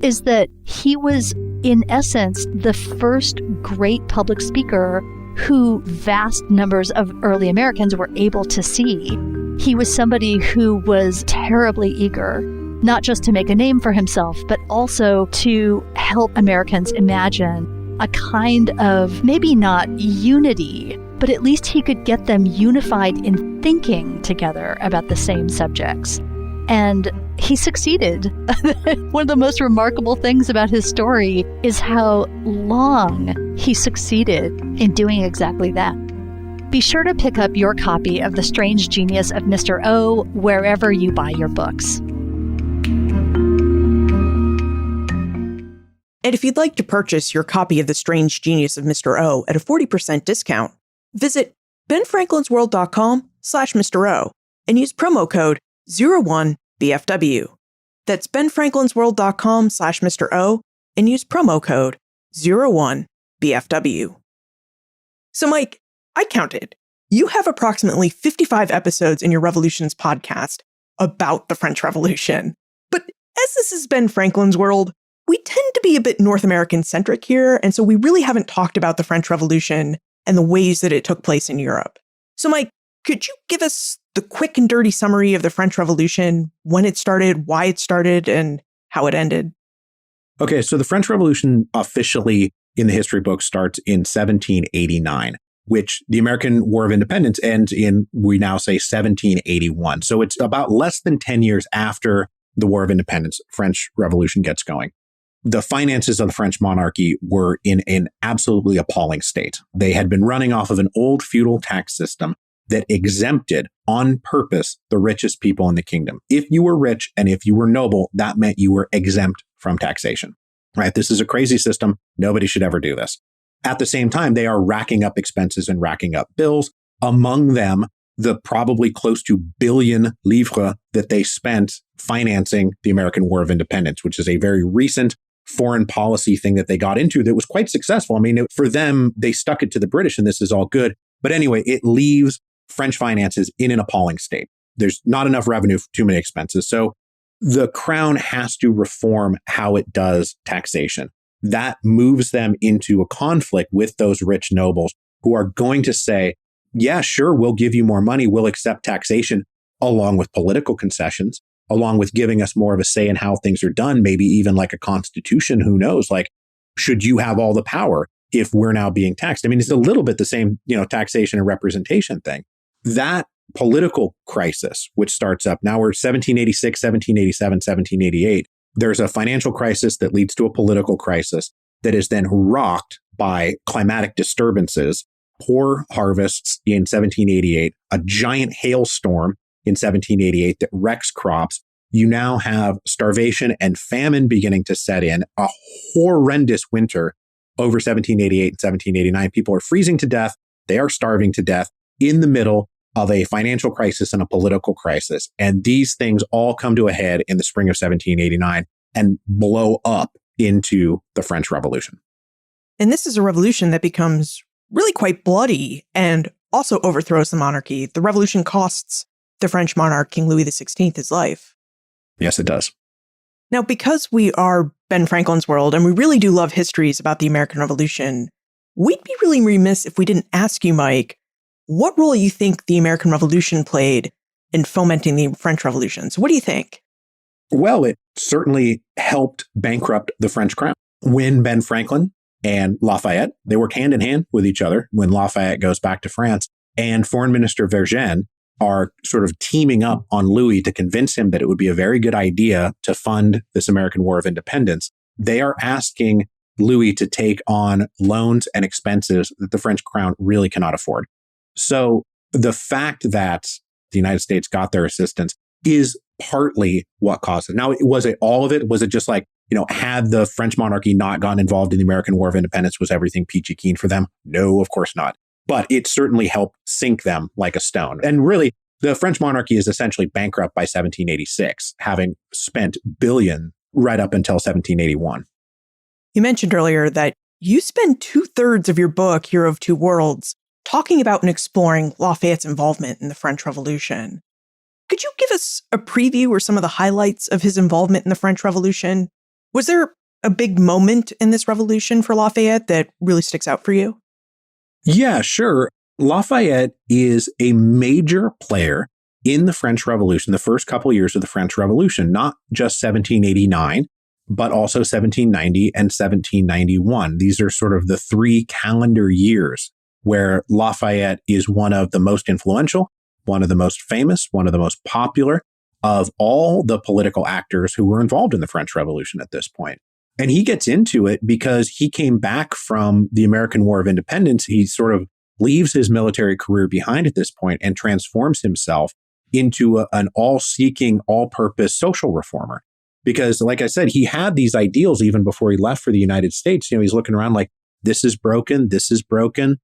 is that he was, in essence, the first great public speaker who vast numbers of early Americans were able to see. He was somebody who was terribly eager, not just to make a name for himself, but also to help Americans imagine a kind of, maybe not unity, but at least he could get them unified in thinking together about the same subjects. And he succeeded. One of the most remarkable things about his story is how long he succeeded in doing exactly that. Be sure to pick up your copy of The Strange Genius of Mr. O wherever you buy your books. And if you'd like to purchase your copy of The Strange Genius of Mr. O at a 40% discount, visit benfranklinsworld.com/Mr. O and use promo code 01BFW. That's benfranklinsworld.com/Mr. O and use promo code 01BFW. So Mike, I counted. You have approximately 55 episodes in your Revolutions podcast about the French Revolution. But as this is Ben Franklin's World, we tend to be a bit North American-centric here, and so we really haven't talked about the French Revolution and the ways that it took place in Europe. So Mike, could you give us the quick and dirty summary of the French Revolution, when it started, why it started, and how it ended? Okay, so the French Revolution officially in the history book starts in 1789, which the American War of Independence ends in, we now say, 1781. So it's about less than 10 years after the War of Independence, French Revolution gets going. The finances of the French monarchy were in an absolutely appalling state. They had been running off of an old feudal tax system that exempted on purpose the richest people in the kingdom. If you were rich and if you were noble, that meant you were exempt from taxation, right? This is a crazy system. Nobody should ever do this. At the same time, they are racking up expenses and racking up bills. Among them, the probably close to billion livres that they spent financing the American War of Independence, which is a very recent foreign policy thing that they got into that was quite successful. I mean, for them, they stuck it to the British and this is all good. But anyway, it leaves French finances in an appalling state. There's not enough revenue for too many expenses. So the crown has to reform how it does taxation. That moves them into a conflict with those rich nobles who are going to say, yeah, sure, we'll give you more money. We'll accept taxation along with political concessions, along with giving us more of a say in how things are done, maybe even like a constitution. Who knows? Like, should you have all the power if we're now being taxed? I mean, it's a little bit the same, taxation and representation thing. That political crisis, which starts up now, we're 1786, 1787, 1788. There's a financial crisis that leads to a political crisis that is then rocked by climatic disturbances, poor harvests in 1788, a giant hailstorm in 1788 that wrecks crops. You now have starvation and famine beginning to set in, a horrendous winter over 1788 and 1789. People are freezing to death. They are starving to death in the middle of a financial crisis and a political crisis. And these things all come to a head in the spring of 1789 and blow up into the French Revolution. And this is a revolution that becomes really quite bloody and also overthrows the monarchy. The revolution costs the French monarch, King Louis XVI, his life. Yes, it does. Now, because we are Ben Franklin's World and we really do love histories about the American Revolution, we'd be really remiss if we didn't ask you, Mike, what role you think the American Revolution played in fomenting the French Revolution. So what do you think? Well, it certainly helped bankrupt the French crown. When Ben Franklin and Lafayette, they work hand in hand with each other when Lafayette goes back to France, and Foreign Minister Vergennes are sort of teaming up on Louis to convince him that it would be a very good idea to fund this American War of Independence. They are asking Louis to take on loans and expenses that the French crown really cannot afford. So the fact that the United States got their assistance is partly what caused it. Now, was it all of it? Was it just like, had the French monarchy not gotten involved in the American War of Independence, was everything peachy keen for them? No, of course not. But it certainly helped sink them like a stone. And really, the French monarchy is essentially bankrupt by 1786, having spent billions right up until 1781. You mentioned earlier that you spend 2/3 of your book, Hero of Two Worlds, talking about and exploring Lafayette's involvement in the French Revolution. Could you give us a preview or some of the highlights of his involvement in the French Revolution? Was there a big moment in this revolution for Lafayette that really sticks out for you? Yeah, sure. Lafayette is a major player in the French Revolution, the first couple years of the French Revolution, not just 1789, but also 1790 and 1791. These are sort of the 3 calendar years where Lafayette is one of the most influential, one of the most famous, one of the most popular of all the political actors who were involved in the French Revolution at this point. And he gets into it because he came back from the American War of Independence. He sort of leaves his military career behind at this point and transforms himself into an all-seeking, all-purpose social reformer. Because, like I said, he had these ideals even before he left for the United States. He's looking around like, this is broken, this is broken.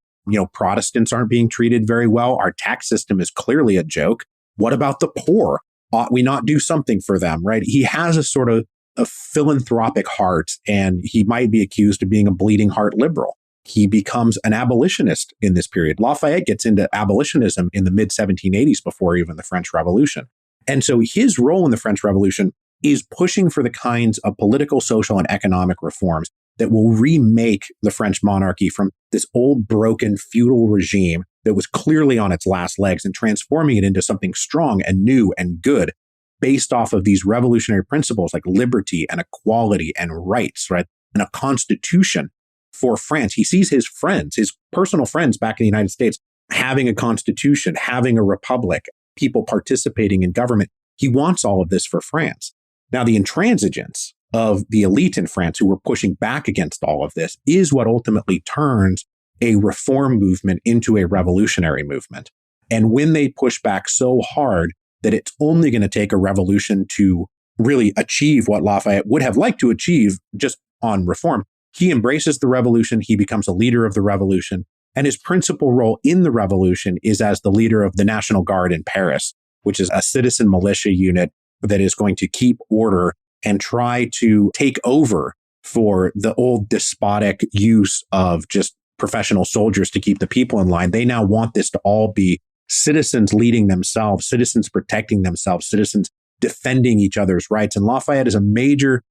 Protestants aren't being treated very well. Our tax system is clearly a joke. What about the poor? Ought we not do something for them, right? He has a sort of a philanthropic heart, and he might be accused of being a bleeding heart liberal. He becomes an abolitionist in this period. Lafayette gets into abolitionism in the mid-1780s before even the French Revolution. And so his role in the French Revolution is pushing for the kinds of political, social, and economic reforms that will remake the French monarchy from this old, broken, feudal regime that was clearly on its last legs and transforming it into something strong and new and good based off of these revolutionary principles like liberty and equality and rights, right? And a constitution for France. He sees his friends, his personal friends back in the United States, having a constitution, having a republic, people participating in government. He wants all of this for France. Now, the intransigence of the elite in France who were pushing back against all of this is what ultimately turns a reform movement into a revolutionary movement. And when they push back so hard that it's only going to take a revolution to really achieve what Lafayette would have liked to achieve just on reform, he embraces the revolution. He becomes a leader of the revolution. And his principal role in the revolution is as the leader of the National Guard in Paris, which is a citizen militia unit that is going to keep order and try to take over for the old despotic use of just professional soldiers to keep the people in line. They now want this to all be citizens leading themselves, citizens protecting themselves, citizens defending each other's rights. And Lafayette is a major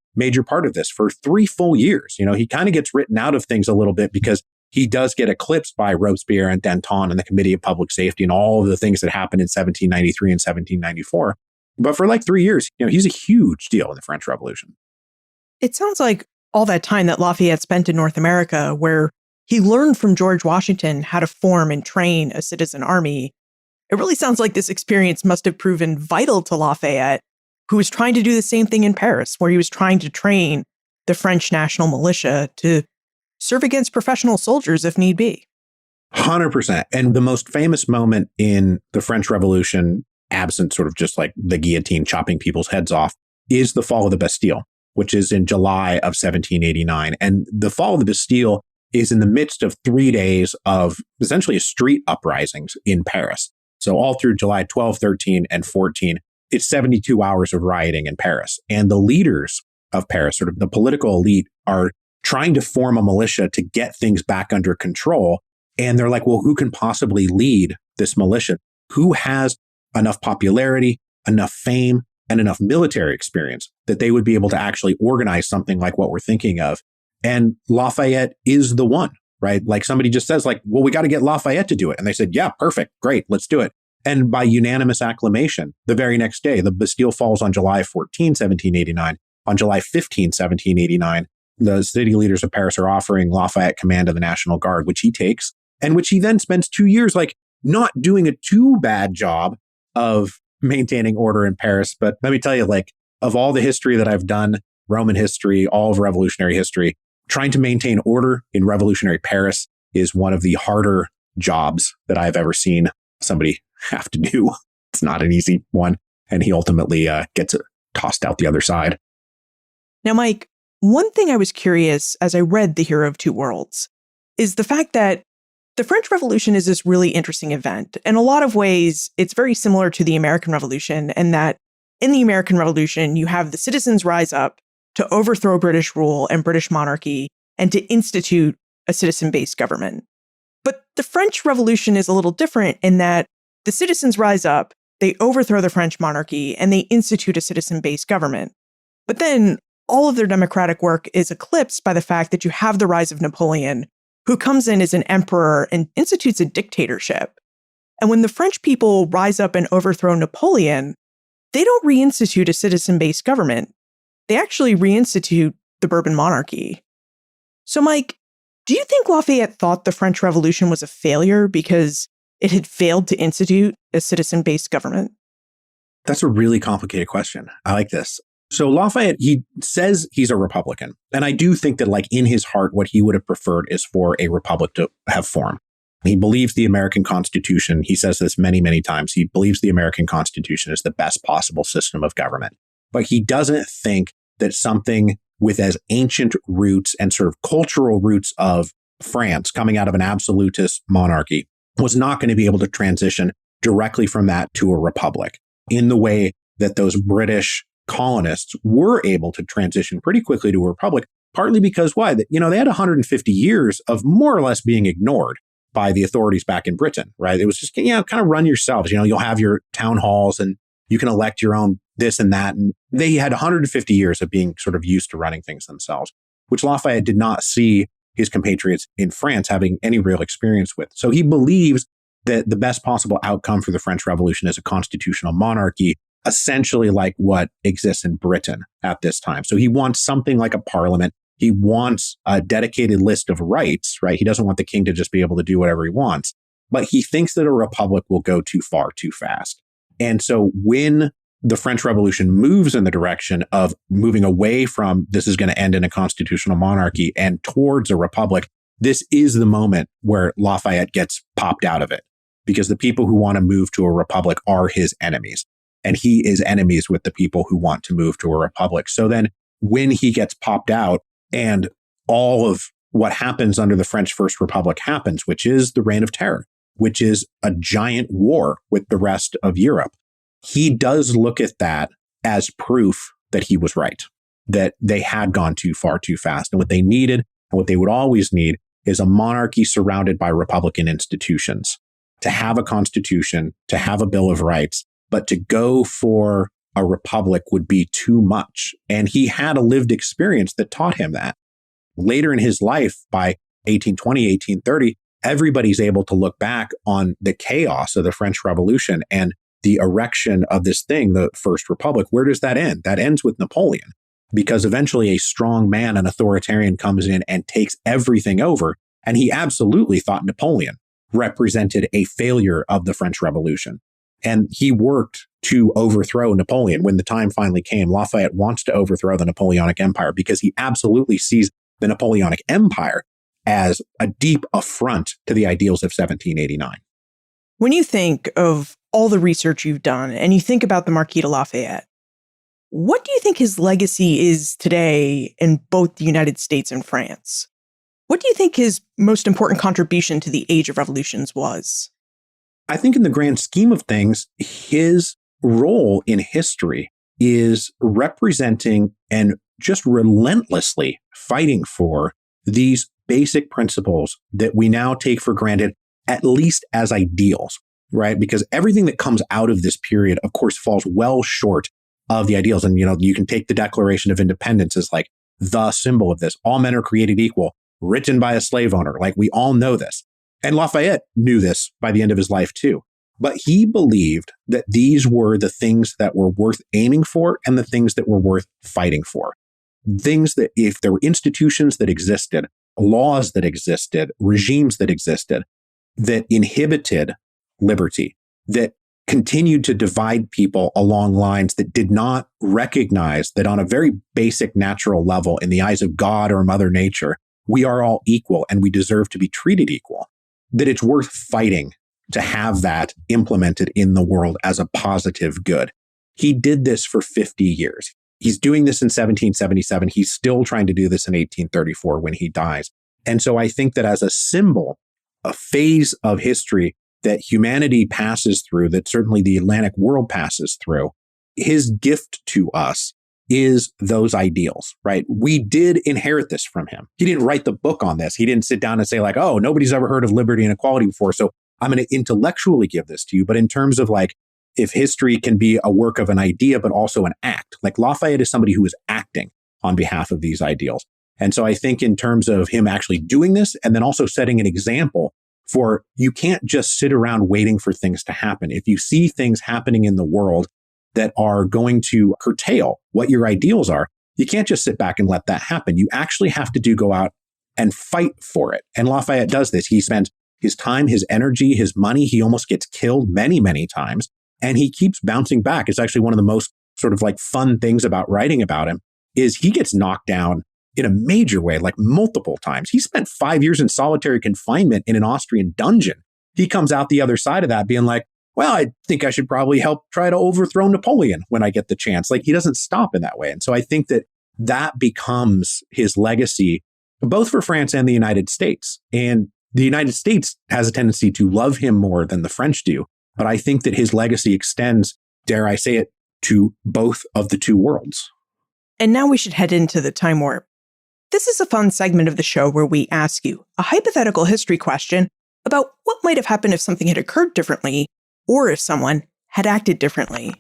part of this for 3 full years. He kind of gets written out of things a little bit because he does get eclipsed by Robespierre and Danton and the Committee of Public Safety and all of the things that happened in 1793 and 1794. But for like 3 years, he's a huge deal in the French Revolution. It sounds like all that time that Lafayette spent in North America, where he learned from George Washington how to form and train a citizen army. It really sounds like this experience must have proven vital to Lafayette, who was trying to do the same thing in Paris, where he was trying to train the French national militia to serve against professional soldiers if need be. 100%. And the most famous moment in the French Revolution, absent sort of just like the guillotine chopping people's heads off, is the fall of the Bastille, which is in July of 1789. And the fall of the Bastille is in the midst of 3 days of essentially street uprisings in Paris. So all through July 12, 13, and 14, it's 72 hours of rioting in Paris. And the leaders of Paris, sort of the political elite, are trying to form a militia to get things back under control. And they're like, well, who can possibly lead this militia? Who has enough popularity, enough fame, and enough military experience that they would be able to actually organize something like what we're thinking of? And Lafayette is the one, right? Like somebody just says like, well, we got to get Lafayette to do it. And they said, yeah, perfect. Great. Let's do it. And by unanimous acclamation, the very next day, the Bastille falls on July 14, 1789. On July 15, 1789, the city leaders of Paris are offering Lafayette command of the National Guard, which he takes, and which he then spends 2 years not doing a too bad job of maintaining order in Paris. But let me tell you, of all the history that I've done, Roman history, all of revolutionary history, trying to maintain order in revolutionary Paris is one of the harder jobs that I've ever seen somebody have to do. It's not an easy one. And he ultimately gets tossed out the other side. Now, Mike, one thing I was curious as I read The Hero of Two Worlds is the fact that the French Revolution is this really interesting event. In a lot of ways, it's very similar to the American Revolution, and that in the American Revolution, you have the citizens rise up to overthrow British rule and British monarchy and to institute a citizen-based government. But the French Revolution is a little different in that the citizens rise up, they overthrow the French monarchy, and they institute a citizen-based government. But then all of their democratic work is eclipsed by the fact that you have the rise of Napoleon, who comes in as an emperor and institutes a dictatorship. And when the French people rise up and overthrow Napoleon, they don't reinstitute a citizen-based government. They actually reinstitute the Bourbon monarchy. So, Mike, do you think Lafayette thought the French Revolution was a failure because it had failed to institute a citizen-based government? That's a really complicated question. I like this. So Lafayette, he says he's a Republican. And I do think that in his heart, what he would have preferred is for a republic to have form. He believes the American Constitution, he says this many, many times, he believes the American Constitution is the best possible system of government. But he doesn't think that something with as ancient roots and sort of cultural roots of France coming out of an absolutist monarchy was not going to be able to transition directly from that to a republic in the way that those British colonists were able to transition pretty quickly to a republic, partly because why? They had 150 years of more or less being ignored by the authorities back in Britain, right? It was just, kind of run yourselves. You'll have your town halls and you can elect your own this and that. And they had 150 years of being sort of used to running things themselves, which Lafayette did not see his compatriots in France having any real experience with. So he believes that the best possible outcome for the French Revolution is a constitutional monarchy, essentially like what exists in Britain at this time. So he wants something like a parliament. He wants a dedicated list of rights, right? He doesn't want the king to just be able to do whatever he wants. But he thinks that a republic will go too far too fast. And so when the French Revolution moves in the direction of moving away from this is going to end in a constitutional monarchy and towards a republic, this is the moment where Lafayette gets popped out of it, because the people who want to move to a republic are his enemies. And he is enemies with the people who want to move to a republic. So then when he gets popped out and all of what happens under the French First Republic happens, which is the Reign of Terror, which is a giant war with the rest of Europe, he does look at that as proof that he was right, that they had gone too far too fast. And what they needed, and what they would always need, is a monarchy surrounded by Republican institutions, to have a constitution, to have a Bill of Rights. But to go for a republic would be too much. And he had a lived experience that taught him that. Later in his life, by 1820, 1830, everybody's able to look back on the chaos of the French Revolution and the erection of this thing, the First Republic. Where does that end? That ends with Napoleon, because eventually a strong man, an authoritarian, comes in and takes everything over. And he absolutely thought Napoleon represented a failure of the French Revolution. And he worked to overthrow Napoleon. When the time finally came, Lafayette wants to overthrow the Napoleonic Empire because he absolutely sees the Napoleonic Empire as a deep affront to the ideals of 1789. When you think of all the research you've done and you think about the Marquis de Lafayette, what do you think his legacy is today in both the United States and France? What do you think his most important contribution to the Age of Revolutions was? I think in the grand scheme of things, his role in history is representing and just relentlessly fighting for these basic principles that we now take for granted, at least as ideals, right? Because everything that comes out of this period, of course, falls well short of the ideals. And, you can take the Declaration of Independence as like the symbol of this. All men are created equal, written by a slave owner. Like, we all know this. And Lafayette knew this by the end of his life, too. But he believed that these were the things that were worth aiming for and the things that were worth fighting for. Things that if there were institutions that existed, laws that existed, regimes that existed, that inhibited liberty, that continued to divide people along lines that did not recognize that on a very basic natural level in the eyes of God or Mother Nature, we are all equal and we deserve to be treated equal, that it's worth fighting to have that implemented in the world as a positive good. He did this for 50 years. He's doing this in 1777. He's still trying to do this in 1834 when he dies. And so I think that as a symbol, a phase of history that humanity passes through, that certainly the Atlantic world passes through, his gift to us is those ideals, right? We did inherit this from him. He didn't write the book on this. He didn't sit down and say like, oh, nobody's ever heard of liberty and equality before, so I'm going to intellectually give this to you. But in terms of like, if history can be a work of an idea, but also an act, like Lafayette is somebody who is acting on behalf of these ideals. And so I think in terms of him actually doing this and then also setting an example for you can't just sit around waiting for things to happen. If you see things happening in the world that are going to curtail what your ideals are, you can't just sit back and let that happen. You actually have to go out and fight for it. And Lafayette does this. He spends his time, his energy, his money. He almost gets killed many, many times. And he keeps bouncing back. It's actually one of the most sort of like fun things about writing about him is he gets knocked down in a major way, like multiple times. He spent 5 years in solitary confinement in an Austrian dungeon. He comes out the other side of that being like, well, I think I should probably help try to overthrow Napoleon when I get the chance. Like he doesn't stop in that way. And so I think that that becomes his legacy, both for France and the United States. And the United States has a tendency to love him more than the French do. But I think that his legacy extends, dare I say it, to both of the two worlds. And now we should head into the time warp. This is a fun segment of the show where we ask you a hypothetical history question about what might have happened if something had occurred differently or if someone had acted differently.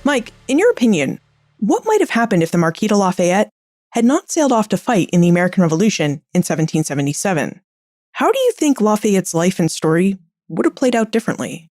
Mike, in your opinion, what might have happened if the Marquis de Lafayette had not sailed off to fight in the American Revolution in 1777? How do you think Lafayette's life and story would have played out differently?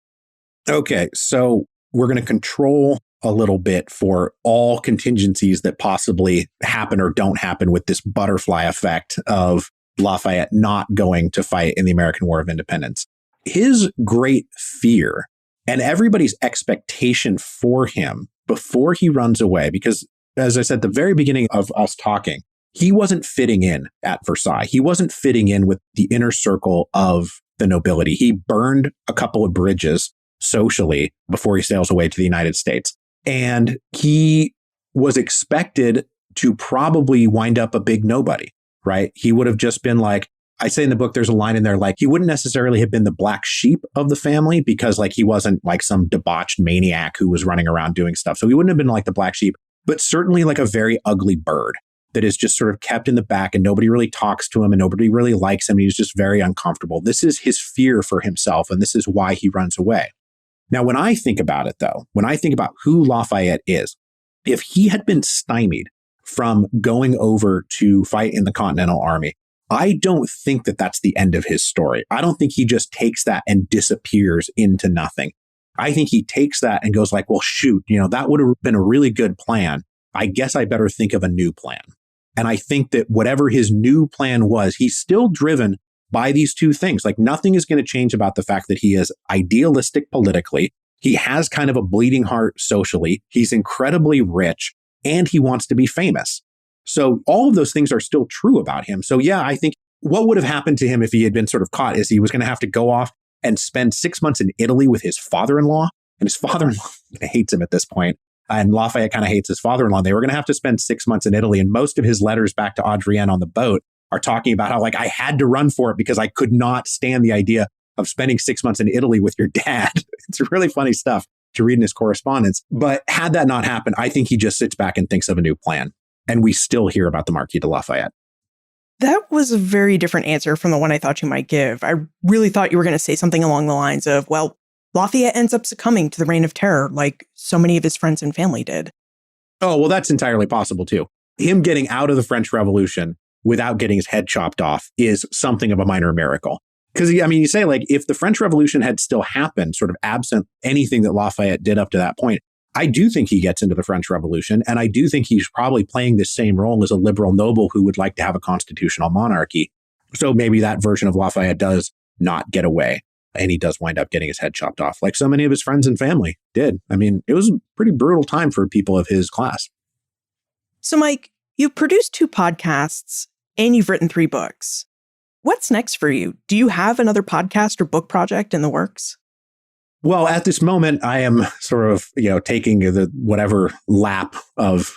Okay, so we're going to control a little bit for all contingencies that possibly happen or don't happen with this butterfly effect of Lafayette not going to fight in the American War of Independence. His great fear and everybody's expectation for him before he runs away, because as I said, the very beginning of us talking, he wasn't fitting in at Versailles. He wasn't fitting in with the inner circle of the nobility. He burned a couple of bridges socially before he sails away to the United States. And he was expected to probably wind up a big nobody, right? He would have just been like, I say in the book, there's a line in there, like he wouldn't necessarily have been the black sheep of the family because like he wasn't like some debauched maniac who was running around doing stuff. So he wouldn't have been like the black sheep, but certainly like a very ugly bird that is just sort of kept in the back and nobody really talks to him and nobody really likes him. He's just very uncomfortable. This is his fear for himself. And this is why he runs away. Now, when I think about it, though, when I think about who Lafayette is, if he had been stymied from going over to fight in the Continental Army, I don't think that that's the end of his story. I don't think he just takes that and disappears into nothing. I think he takes that and goes like, well, shoot, that would have been a really good plan. I guess I better think of a new plan. And I think that whatever his new plan was, he's still driven by these two things. Like nothing is going to change about the fact that he is idealistic politically. He has kind of a bleeding heart socially. He's incredibly rich and he wants to be famous. So all of those things are still true about him. So yeah, I think what would have happened to him if he had been sort of caught is he was going to have to go off and spend 6 months in Italy with his father-in-law. And his father-in-law hates him at this point. And Lafayette kind of hates his father-in-law. They were going to have to spend 6 months in Italy. And most of his letters back to Adrienne on the boat are talking about how like I had to run for it because I could not stand the idea of spending 6 months in Italy with your dad. It's really funny stuff to read in his correspondence. But had that not happened, I think he just sits back and thinks of a new plan. And we still hear about the Marquis de Lafayette. That was a very different answer from the one I thought you might give. I really thought you were going to say something along the lines of, well, Lafayette ends up succumbing to the Reign of Terror like so many of his friends and family did. Oh, well, that's entirely possible, too. Him getting out of the French Revolution without getting his head chopped off is something of a minor miracle. Because, I mean, you say, like, if the French Revolution had still happened, sort of absent anything that Lafayette did up to that point, I do think he gets into the French Revolution, and I do think he's probably playing this same role as a liberal noble who would like to have a constitutional monarchy. So maybe that version of Lafayette does not get away, and he does wind up getting his head chopped off, like so many of his friends and family did. I mean, it was a pretty brutal time for people of his class. So, Mike, you've produced 2 podcasts, and you've written 3 books. What's next for you? Do you have another podcast or book project in the works? Well, at this moment, I am sort of, taking the whatever lap of,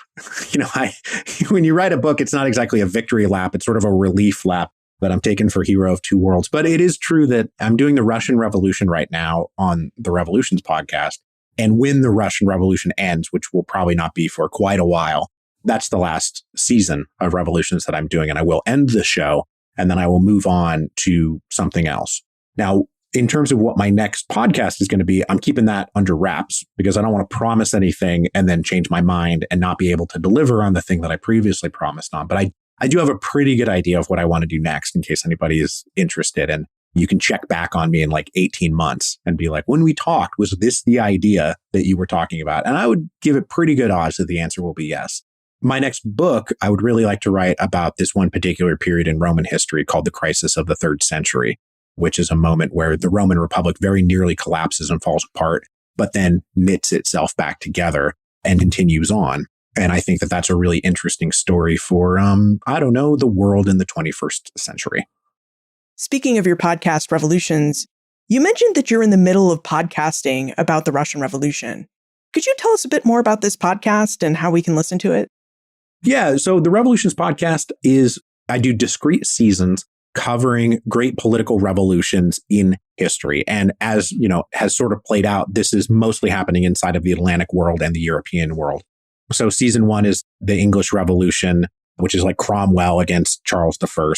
when you write a book, it's not exactly a victory lap. It's sort of a relief lap that I'm taking for Hero of Two Worlds. But it is true that I'm doing the Russian Revolution right now on the Revolutions podcast. And when the Russian Revolution ends, which will probably not be for quite a while, that's the last season of Revolutions that I'm doing. And I will end the show, and then I will move on to something else. Now, in terms of what my next podcast is going to be, I'm keeping that under wraps because I don't want to promise anything and then change my mind and not be able to deliver on the thing that I previously promised on. But I do have a pretty good idea of what I want to do next in case anybody is interested. And you can check back on me in like 18 months and be like, when we talked, was this the idea that you were talking about? And I would give it pretty good odds that the answer will be yes. My next book, I would really like to write about this one particular period in Roman history called the Crisis of the Third Century, which is a moment where the Roman Republic very nearly collapses and falls apart, but then knits itself back together and continues on. And I think that that's a really interesting story for, the world in the 21st century. Speaking of your podcast, Revolutions, you mentioned that you're in the middle of podcasting about the Russian Revolution. Could you tell us a bit more about this podcast and how we can listen to it? Yeah, so the Revolutions podcast I do discrete seasons covering great political revolutions in history. And as, has sort of played out, this is mostly happening inside of the Atlantic world and the European world. So season 1 is the English Revolution, which is like Cromwell against Charles I.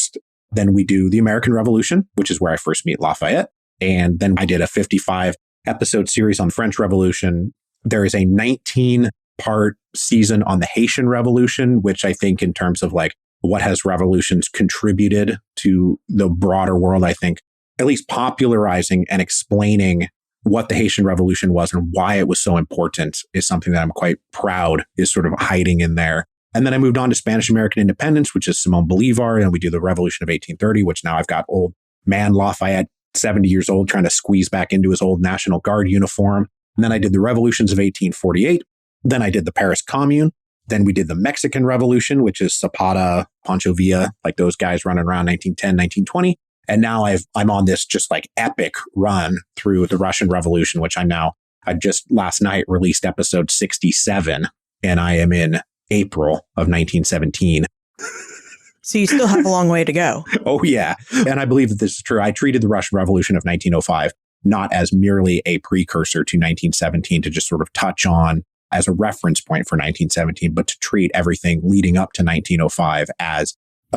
Then we do the American Revolution, which is where I first meet Lafayette. And then I did a 55 episode series on French Revolution. There is a 19-part season on the Haitian Revolution, which I think in terms of like what has revolutions contributed to the broader world, I think at least popularizing and explaining what the Haitian Revolution was and why it was so important is something that I'm quite proud is sort of hiding in there. And then I moved on to Spanish American independence, which is Simón Bolívar, and we do the Revolution of 1830, which now I've got old man Lafayette, 70 years old, trying to squeeze back into his old National Guard uniform. And then I did the Revolutions of 1848. Then I did the Paris Commune. Then we did the Mexican Revolution, which is Zapata, Pancho Villa, like those guys running around 1910, 1920. And now I'm on this just like epic run through the Russian Revolution, which I just last night released episode 67, and I am in April of 1917. So you still have a long way to go. Oh, yeah. And I believe that this is true. I treated the Russian Revolution of 1905 not as merely a precursor to 1917 to just sort of touch on as a reference point for 1917, but to treat everything leading up to 1905 as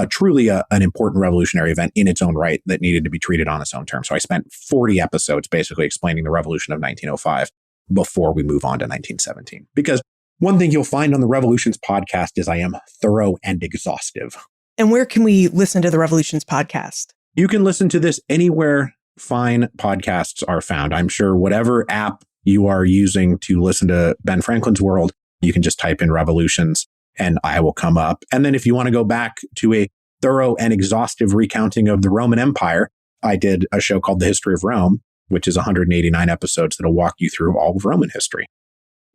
truly an important revolutionary event in its own right that needed to be treated on its own terms. So I spent 40 episodes basically explaining the revolution of 1905 before we move on to 1917. Because one thing you'll find on the Revolutions podcast is I am thorough and exhaustive. And where can we listen to the Revolutions podcast? You can listen to this anywhere fine podcasts are found. I'm sure whatever app you are using to listen to Ben Franklin's World, you can just type in Revolutions and I will come up. And then if you want to go back to a thorough and exhaustive recounting of the Roman Empire, I did a show called The History of Rome, which is 189 episodes that'll walk you through all of Roman history.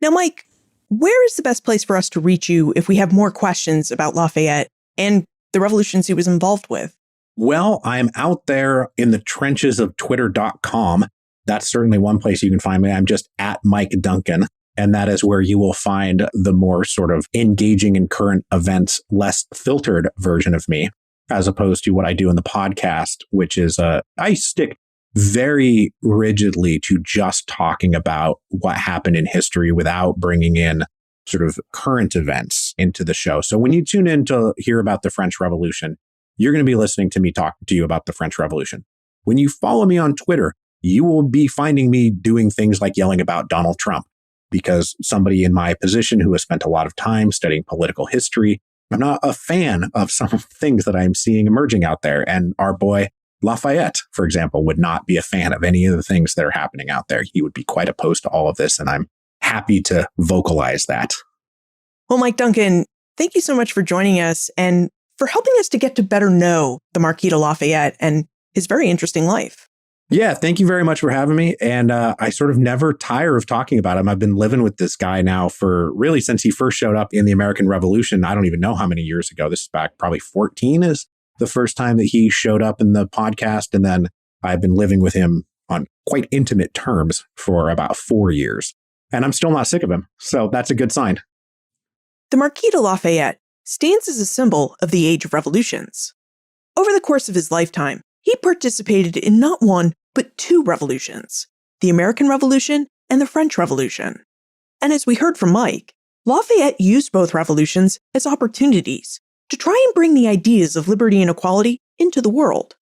Now, Mike, where is the best place for us to reach you if we have more questions about Lafayette and the revolutions he was involved with? Well, I'm out there in the trenches of twitter.com. That's certainly one place you can find me. I'm just at Mike Duncan. And that is where you will find the more sort of engaging in current events, less filtered version of me, as opposed to what I do in the podcast, which is I stick very rigidly to just talking about what happened in history without bringing in sort of current events into the show. So when you tune in to hear about the French Revolution, you're going to be listening to me talk to you about the French Revolution. When you follow me on Twitter, you will be finding me doing things like yelling about Donald Trump, because somebody in my position who has spent a lot of time studying political history, I'm not a fan of some of the things that I'm seeing emerging out there. And our boy Lafayette, for example, would not be a fan of any of the things that are happening out there. He would be quite opposed to all of this, and I'm happy to vocalize that. Well, Mike Duncan, thank you so much for joining us and for helping us to get to better know the Marquis de Lafayette and his very interesting life. Yeah, thank you very much for having me. And I sort of never tire of talking about him. I've been living with this guy now for really since he first showed up in the American Revolution. I don't even know how many years ago. This is back probably 14 is the first time that he showed up in the podcast. And then I've been living with him on quite intimate terms for about 4 years. And I'm still not sick of him. So that's a good sign. The Marquis de Lafayette stands as a symbol of the age of revolutions. Over the course of his lifetime, he participated in not one, but 2 revolutions, the American Revolution and the French Revolution. And as we heard from Mike, Lafayette used both revolutions as opportunities to try and bring the ideas of liberty and equality into the world.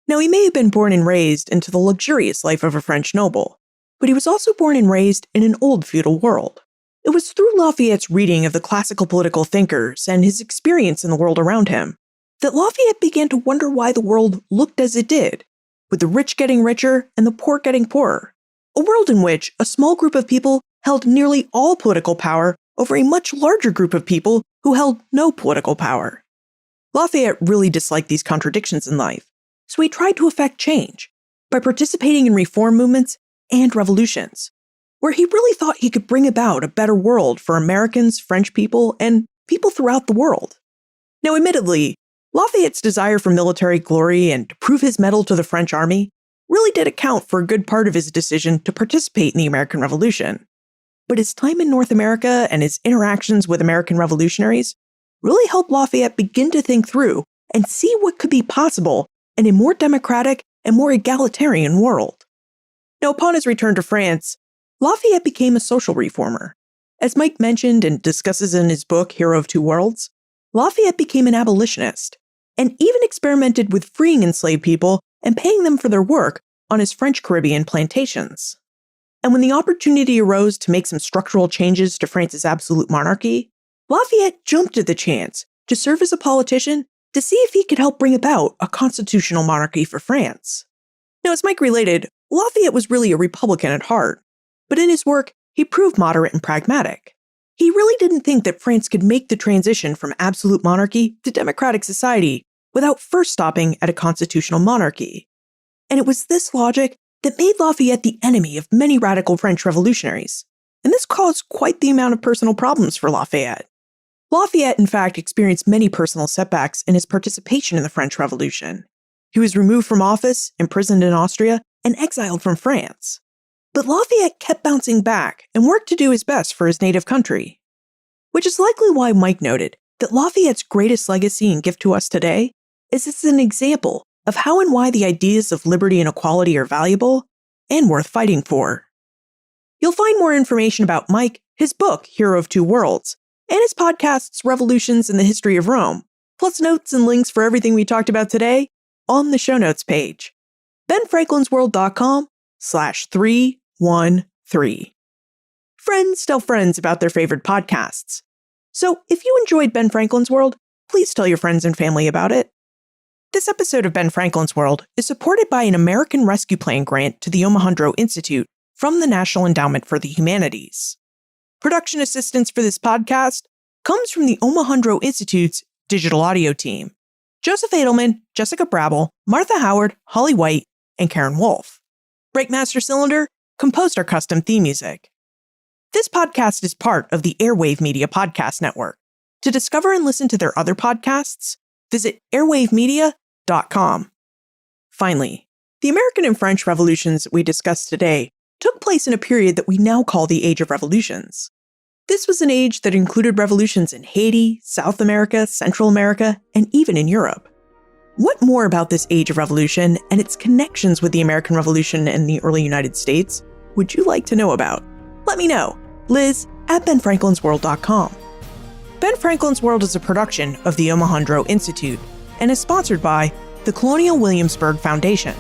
Now, he may have been born and raised into the luxurious life of a French noble, but he was also born and raised in an old feudal world. It was through Lafayette's reading of the classical political thinkers and his experience in the world around him that Lafayette began to wonder why the world looked as it did, with the rich getting richer and the poor getting poorer, a world in which a small group of people held nearly all political power over a much larger group of people who held no political power. Lafayette really disliked these contradictions in life, so he tried to effect change by participating in reform movements and revolutions, where he really thought he could bring about a better world for Americans, French people, and people throughout the world. Now, admittedly, Lafayette's desire for military glory and to prove his mettle to the French army really did account for a good part of his decision to participate in the American Revolution. But his time in North America and his interactions with American revolutionaries really helped Lafayette begin to think through and see what could be possible in a more democratic and more egalitarian world. Now, upon his return to France, Lafayette became a social reformer. As Mike mentioned and discusses in his book, Hero of Two Worlds, Lafayette became an abolitionist and even experimented with freeing enslaved people and paying them for their work on his French Caribbean plantations. And when the opportunity arose to make some structural changes to France's absolute monarchy, Lafayette jumped at the chance to serve as a politician to see if he could help bring about a constitutional monarchy for France. Now, as Mike related, Lafayette was really a Republican at heart, but in his work, he proved moderate and pragmatic. He really didn't think that France could make the transition from absolute monarchy to democratic society without first stopping at a constitutional monarchy. And it was this logic that made Lafayette the enemy of many radical French revolutionaries. And this caused quite the amount of personal problems for Lafayette. Lafayette, in fact, experienced many personal setbacks in his participation in the French Revolution. He was removed from office, imprisoned in Austria, and exiled from France. But Lafayette kept bouncing back and worked to do his best for his native country. Which is likely why Mike noted that Lafayette's greatest legacy and gift to us today is as an example of how and why the ideas of liberty and equality are valuable and worth fighting for. You'll find more information about Mike, his book, Hero of Two Worlds, and his podcasts, Revolutions in the History of Rome, plus notes and links for everything we talked about today on the show notes page, benfranklinsworld.com/313. Friends tell friends about their favorite podcasts. So if you enjoyed Ben Franklin's World, please tell your friends and family about it. This episode of Ben Franklin's World is supported by an American Rescue Plan grant to the Omohundro Institute from the National Endowment for the Humanities. Production assistance for this podcast comes from the Omohundro Institute's digital audio team: Joseph Edelman, Jessica Brabble, Martha Howard, Holly White, and Karen Wolf. Breakmaster Cylinder composed our custom theme music. This podcast is part of the Airwave Media Podcast Network. To discover and listen to their other podcasts, visit airwavemedia.com. Finally, the American and French revolutions we discussed today took place in a period that we now call the Age of Revolutions. This was an age that included revolutions in Haiti, South America, Central America, and even in Europe. What more about this Age of Revolution and its connections with the American Revolution and the early United States would you like to know about? Let me know. Liz at benfranklinsworld.com. Ben Franklin's World is a production of the Omohundro Institute and is sponsored by the Colonial Williamsburg Foundation.